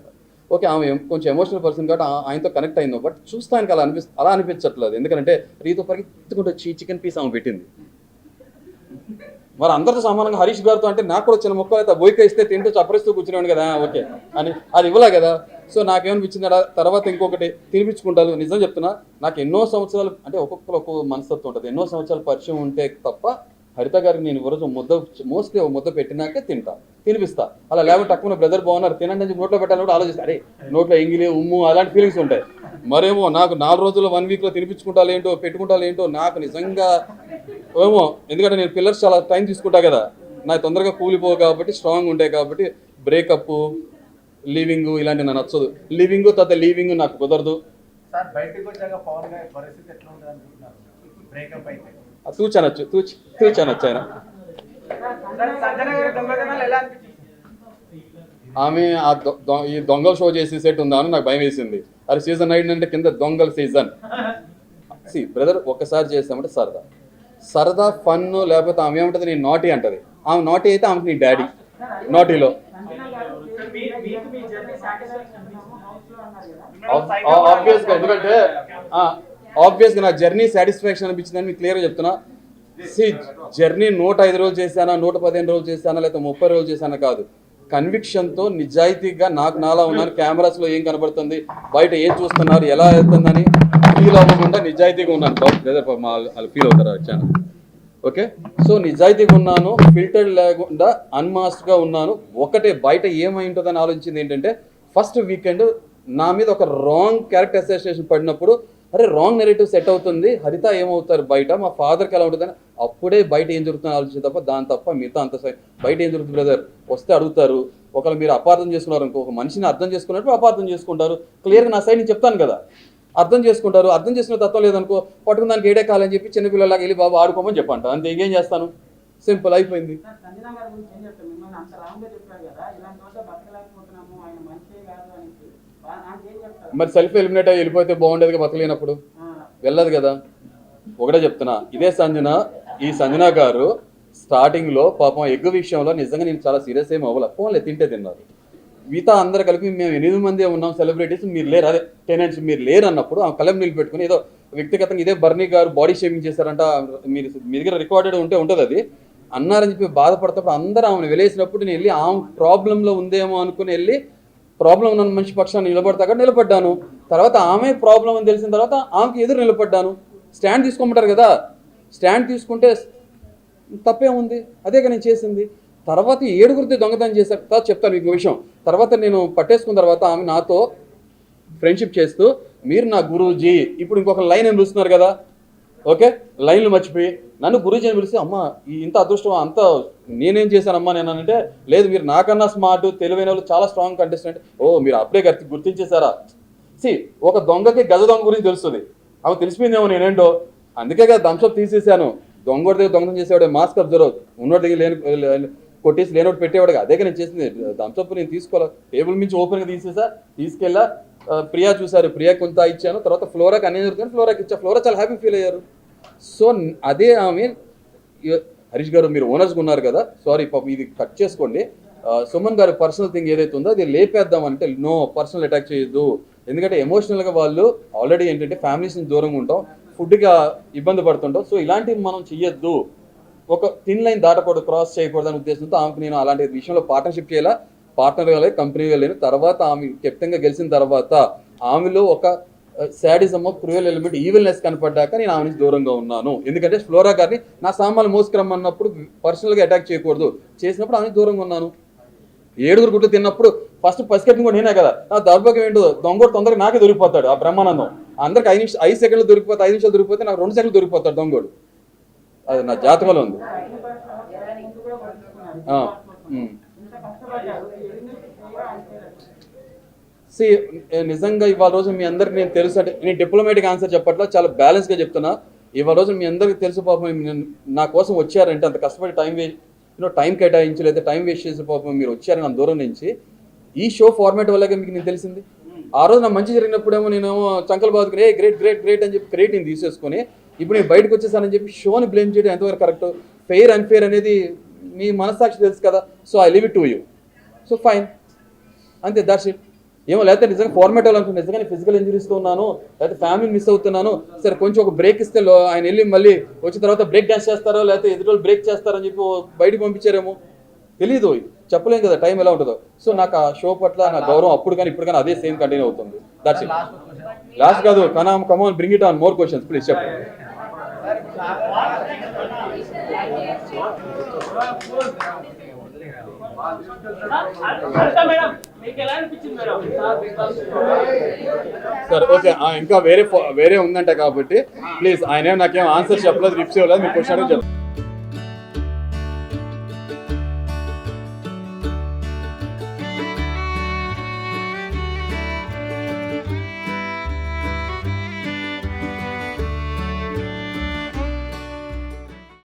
ఓకే, ఆమె కొంచెం ఎమోషనల్ పర్సన్ కాబట్టి ఆయనతో కనెక్ట్ అయిందో, బట్ చూస్తానికి అలా అనిపించట్లేదు. ఎందుకంటే రీతు పరిగెత్తుకుంటూ వచ్చి చికెన్ పీస్ ఆమె పెట్టింది. మరి అందరితో సమానంగా హరీష్ గారితో అంటే నాకు కూడా చిన్న మొక్కలు అయితే బోయిక ఇస్తే తింటూ చప్పరిస్తూ కూర్చునేవాడు కదా, ఓకే అని అది ఇవ్వలే కదా. సో నాకేమనిపించింది, తర్వాత ఇంకొకటి తినిపించుకుంటాను. నిజం చెప్తున్నా, నాకు ఎన్నో సంవత్సరాలు, అంటే ఒక్కొక్కరు ఒక్కొక్క మనస్తత్వం ఉంటుంది, ఎన్నో సంవత్సరాలు పరిచయం ఉంటే తప్ప హరిత గారికి నేను ఈరోజు మోస్ట్లీ ముద్ద పెట్టినాకే తినిపిస్తా. అలా లేకపోతే తక్కువ బ్రదర్ బాగున్నారు తినండి అని నోట్లో పెట్టాలని కూడా ఆలోచిస్తా. అరే నోట్లో ఎంగిలి ఉమ్ము అలాంటి ఫీలింగ్స్ ఉంటాయి. మరేమో నాకు 4 రోజులు 1 వీక్లో తినిపించుకుంటాను ఏంటో పెట్టుకుంటాను ఏంటో నాకు నిజంగా ఏమో. ఎందుకంటే నేను పిల్లర్స్ చాలా టైం తీసుకుంటా కదా, నాకు తొందరగా కూలిపోవు కాబట్టి, స్ట్రాంగ్ ఉంటాయి కాబట్టి. బ్రేకప్, లీవింగ్ ఇలాంటివి నాకు నచ్చదు. లీవింగ్ తర్వాత లీవింగ్ నాకు కుదరదు. తూచనొచ్చు ఆయన. ఆమె ఈ దొంగల షో చేసి సెట్ ఉందా అని నాకు భయం వేసింది. అది సీజన్ 9 అంటే కింద దొంగల సీజన్. బ్రదర్ ఒక్కసారి చేస్తామంటే సరదా ఫన్, లేకపోతే ఆమె ఏమంటుంది నేను నాటీ అంటది. ఆమె నాటీ అయితే ఆమెకి నీ డాడీ నాటీలో. ఎందుకంటే ఆబ్వియస్గా నా జర్నీ సాటిస్ఫాక్షన్ అనిపించిందని మీకు క్లియర్గా చెప్తున్నా. జర్నీ 105 రోజులు చేశానా, 115 రోజులు చేశానా, లేకపోతే 30 రోజులు చేశానా కాదు, కన్విక్షన్తో నిజాయితీగా నాకు నాలా ఉన్నాను. కెమెరాస్లో ఏం కనబడుతుంది, బయట ఏం చూస్తున్నారు, ఎలా వెళ్తుందని ఫీల్ అవ్వకుండా నిజాయితీగా ఉన్నాను. వాళ్ళు ఫీల్ అవుతారు ఛానల్. ఓకే, సో నిజాయితీగా ఉన్నాను, ఫిల్టర్ లేకుండా అన్మాస్క్గా ఉన్నాను. ఒకటే బయట ఏమై ఉంటుందని ఆలోచించింది ఏంటంటే, ఫస్ట్ వీకెండ్ నా మీద ఒక రాంగ్ క్యారెక్టర్ అసోసియేషన్ పడినప్పుడు, అరే రాంగ్ నెరేటివ్ సెట్ అవుతుంది, హరిత ఏమవుతారు బయట, మా ఫాదర్కి ఎలా ఉంటుందని అప్పుడే బయట ఏం జరుగుతుందని ఆలోచించింది తప్ప దాని తప్ప మిగతా అంత బయట ఏం జరుగుతుంది బ్రదర్ వస్తే అడుగుతారు. ఒకవేళ మీరు అపార్థం చేసుకున్నారు అనుకో, ఒక మనిషిని అర్థం చేసుకున్నట్టు అపార్థం చేసుకుంటారు. క్లియర్గా నా సైడ్ నేను చెప్తాను కదా, అర్థం చేసుకుంటారు. అర్థం చేసుకునే తత్వం లేదనుకో, పట్టుకుని దానికి ఏడే కాలని చెప్పి చిన్నపిల్లలాగా వెళ్ళి బాబు ఆడుకోమని చెప్పంట, అంతే. ఇంకేం చేస్తాను, సింపుల్ అయిపోయింది. మరి సెల్ఫ్ ఎలిమినేట్ అయ్యి వెళ్ళిపోతే బాగుండేది, బతకలేనప్పుడు వెళ్ళదు కదా. ఒకటే చెప్తున్నా, ఇదే సంజన, ఈ సంజన గారు స్టార్టింగ్లో పాపం ఎగ్ విషయంలో నిజంగా నేను చాలా సీరియస్ ఏమి అవ్వలే, ఫోన్లే తింటే తిన్నారు. మిగతా అందరు కలిపి మేము 8 మంది ఉన్నాం సెలబ్రిటీస్, మీరు లేరు, అదే టెనెంట్స్ మీరు లేరు అన్నప్పుడు ఆమె కలం నిలబెట్టుకుని ఏదో వ్యక్తిగతంగా ఇదే బర్నీ గారు బాడీ షేమింగ్ చేశారంట, మీరు మీ దగ్గర రికార్డెడ్ ఉంటుంది అది అన్నారని చెప్పి బాధపడతాప్పుడు అందరూ ఆమెను వెలేసినప్పుడు నేను వెళ్ళి ఆమె ప్రాబ్లంలో ఉందేమో అనుకుని వెళ్ళి ప్రాబ్లం ఉన్న మనిషి పక్షాన్ని నిలబడ్డాను. తర్వాత ఆమె ప్రాబ్లం అని తెలిసిన తర్వాత ఆమెకి ఎదురు నిలబడ్డాను. స్టాండ్ తీసుకోమంటారు కదా, స్టాండ్ తీసుకుంటే తప్పేముంది, అదేగా నేను చేసింది. తర్వాత 7గురిది దొంగతనం చేశాక తర్వాత చెప్తాను మీకు విషయం. తర్వాత నేను పట్టేసుకున్న తర్వాత ఆమె నాతో ఫ్రెండ్షిప్ చేస్తూ మీరు నా గురూజీ, ఇప్పుడు ఇంకొక లైన్ ఏం పిలుస్తున్నారు కదా, ఓకే లైన్లు మర్చిపోయి నన్ను గురూజీ అని పిలిస్తే అమ్మ ఇంత అదృష్టం అంత నేనేం చేశానమ్మా నేను అంటే, లేదు మీరు నాకన్నా స్మార్ట్ తెలివైన వాళ్ళు చాలా స్ట్రాంగ్ కంటెస్టెంట్. ఓ మీరు అప్పుడే గుర్తించేశారా. ఒక దొంగకి గజ దొంగ గురించి తెలుస్తుంది, అవి తెలిసిపోయిందేమో నేనేంటో, అందుకే కదా థమ్స్అప్ తీసేసాను. దొంగోడి దగ్గర దొంగతనం చేసేవాడు మాస్క్ అబ్జర్వ్, ఉన్నోడి దగ్గర లేని కొట్టేసి లేనోటి పెట్టేవాడుగా, అదే నేను చేసింది. థమ్స్అప్ నేను తీసుకోవాలి, టేబుల్ నుంచి ఓపెన్గా తీసేసా, తీసుకెళ్ళా. ప్రియా చూసారు, ప్రియా కొంత ఇచ్చాను, తర్వాత ఫ్లోరాకి అన్నీ దొరుకుతాను, ఫ్లోరాకి ఇచ్చా, ఫ్లోరా చాలా హ్యాపీ ఫీల్ అయ్యారు. సో అదే ఆమె హరీష్ గారు మీరు ఓనర్స్గా ఉన్నారు కదా, సారీ పాపం ఇది కట్ చేసుకోండి. సుమన్ గారి పర్సనల్ థింగ్ ఏదైతే ఉందో అది లేపేద్దాం అంటే నో, పర్సనల్ అటాక్ చేయొద్దు. ఎందుకంటే ఎమోషనల్గా వాళ్ళు ఆల్రెడీ ఏంటంటే ఫ్యామిలీస్ నుంచి దూరంగా ఉంటాం, ఫుడ్గా ఇబ్బంది పడుతుంటాం. సో ఇలాంటివి మనం చెయ్యొద్దు, ఒక థిన్ లైన్ దాటకూడదు, క్రాస్ చేయకూడదు అనే ఉద్దేశంతో ఆమెకు నేను అలాంటి విషయంలో పార్ట్నర్షిప్ చేయాలా, పార్ట్నర్ వెళ్ళాలి, కంపెనీ వెళ్ళాను. తర్వాత ఆమె కెప్టెన్గా గెలిచిన తర్వాత ఆమెలో ఒక శాడిజం, క్రూయల్ ఎలిమెంట్, ఈవిల్నెస్ కనపడ్డాక నేను ఆమె నుంచి దూరంగా ఉన్నాను. ఎందుకంటే ఫ్లోరా గారిని నా సామాన్లు మోసుకురమ్మన్నప్పుడు పర్సనల్గా అటాక్ చేయకూడదు, చేసినప్పుడు ఆమె దూరంగా ఉన్నాను. 7గురు గుడ్లు తిన్నప్పుడు ఫస్ట్ పసికెట్టిన కూడా నేనే కదా, నా దౌర్భాగ్యం ఏంటో దొంగోడు తొందరగా నాకే దొరికిపోతాడు. ఆ బ్రహ్మానందం అందరికి 5 సెకండ్లు దొరికిపోతే, 5 నిమిషాలు దొరికిపోతే నాకు 2 సెకండ్లు దొరికిపోతాడు దొంగోడు. అది నా జాతకంలో ఉంది. నిజంగా ఇవాళ రోజు మీ అందరికి నేను తెలుసు అంటే నేను డిప్లొమాటిక్ ఆన్సర్ చెప్పట్లా, చాలా బ్యాలెన్స్గా చెప్తున్నా. ఇవాళ రోజు మీ అందరికి తెలుసు పాపం నా కోసం వచ్చారంటే అంత కష్టపడి టైం కేటాయించి లేదా టైం వేస్ట్ చేసే పాపం మీరు వచ్చారని అంత దూరం నుంచి. ఈ షో ఫార్మాట్ వల్లగా మీకు నేను తెలిసింది. ఆ రోజు నా మంచి జరిగినప్పుడేమో నేనేమో చంకలు బాదుకుని గ్రేట్ గ్రేట్ గ్రేట్ అని చెప్పి క్రెడిట్ నేను తీసేసుకొని ఇప్పుడు నేను బయటకు వచ్చేసానని చెప్పి షోని బ్లేమ్ చేయడం ఎంతవరకు కరెక్ట్, ఫెయిర్ అన్ఫెయిర్ అనేది మీ మనస్సాక్షి తెలుసు కదా. So I leave it to you. So fine, అంతే, దట్స్ ఇట్. ఏమో లేకపోతే నిజంగా ఫార్మాట్ అవ్వాలనుకుంటున్నాను, నిజంగా ఫిజికల్ ఇంజరీస్తో ఉన్నాను, లేకపోతే ఫ్యామిలీని మిస్ అవుతున్నాను, సరే కొంచెం ఒక బ్రేక్ ఇస్తే ఆయన వెళ్ళి మళ్ళీ వచ్చిన తర్వాత బ్రేక్ డాన్స్ చేస్తారో లేకపోతే ఎదురు బ్రేక్ చేస్తారని చెప్పి బయటకు పంపించారేమో తెలీదు, చెప్పలేం కదా టైం ఎలా ఉంటుందో. సో నాకు ఆ షో పట్ల నా గౌరవం అప్పుడు కానీ ఇప్పుడు కానీ అదే సేమ్ కంటిన్యూ అవుతుంది. That's it. లాస్ట్ కాదు, come on bring it on, more questions please చెప్పండి. సార్ ఓకే, ఇంకా వేరే ఉందంట కాబట్టి ప్లీజ్, ఆయన నాకేం ఆన్సర్ చెప్పలేదు, రిప్స్ ఇవ్వలేదు, మీ క్వశ్చన్ చెప్పండి.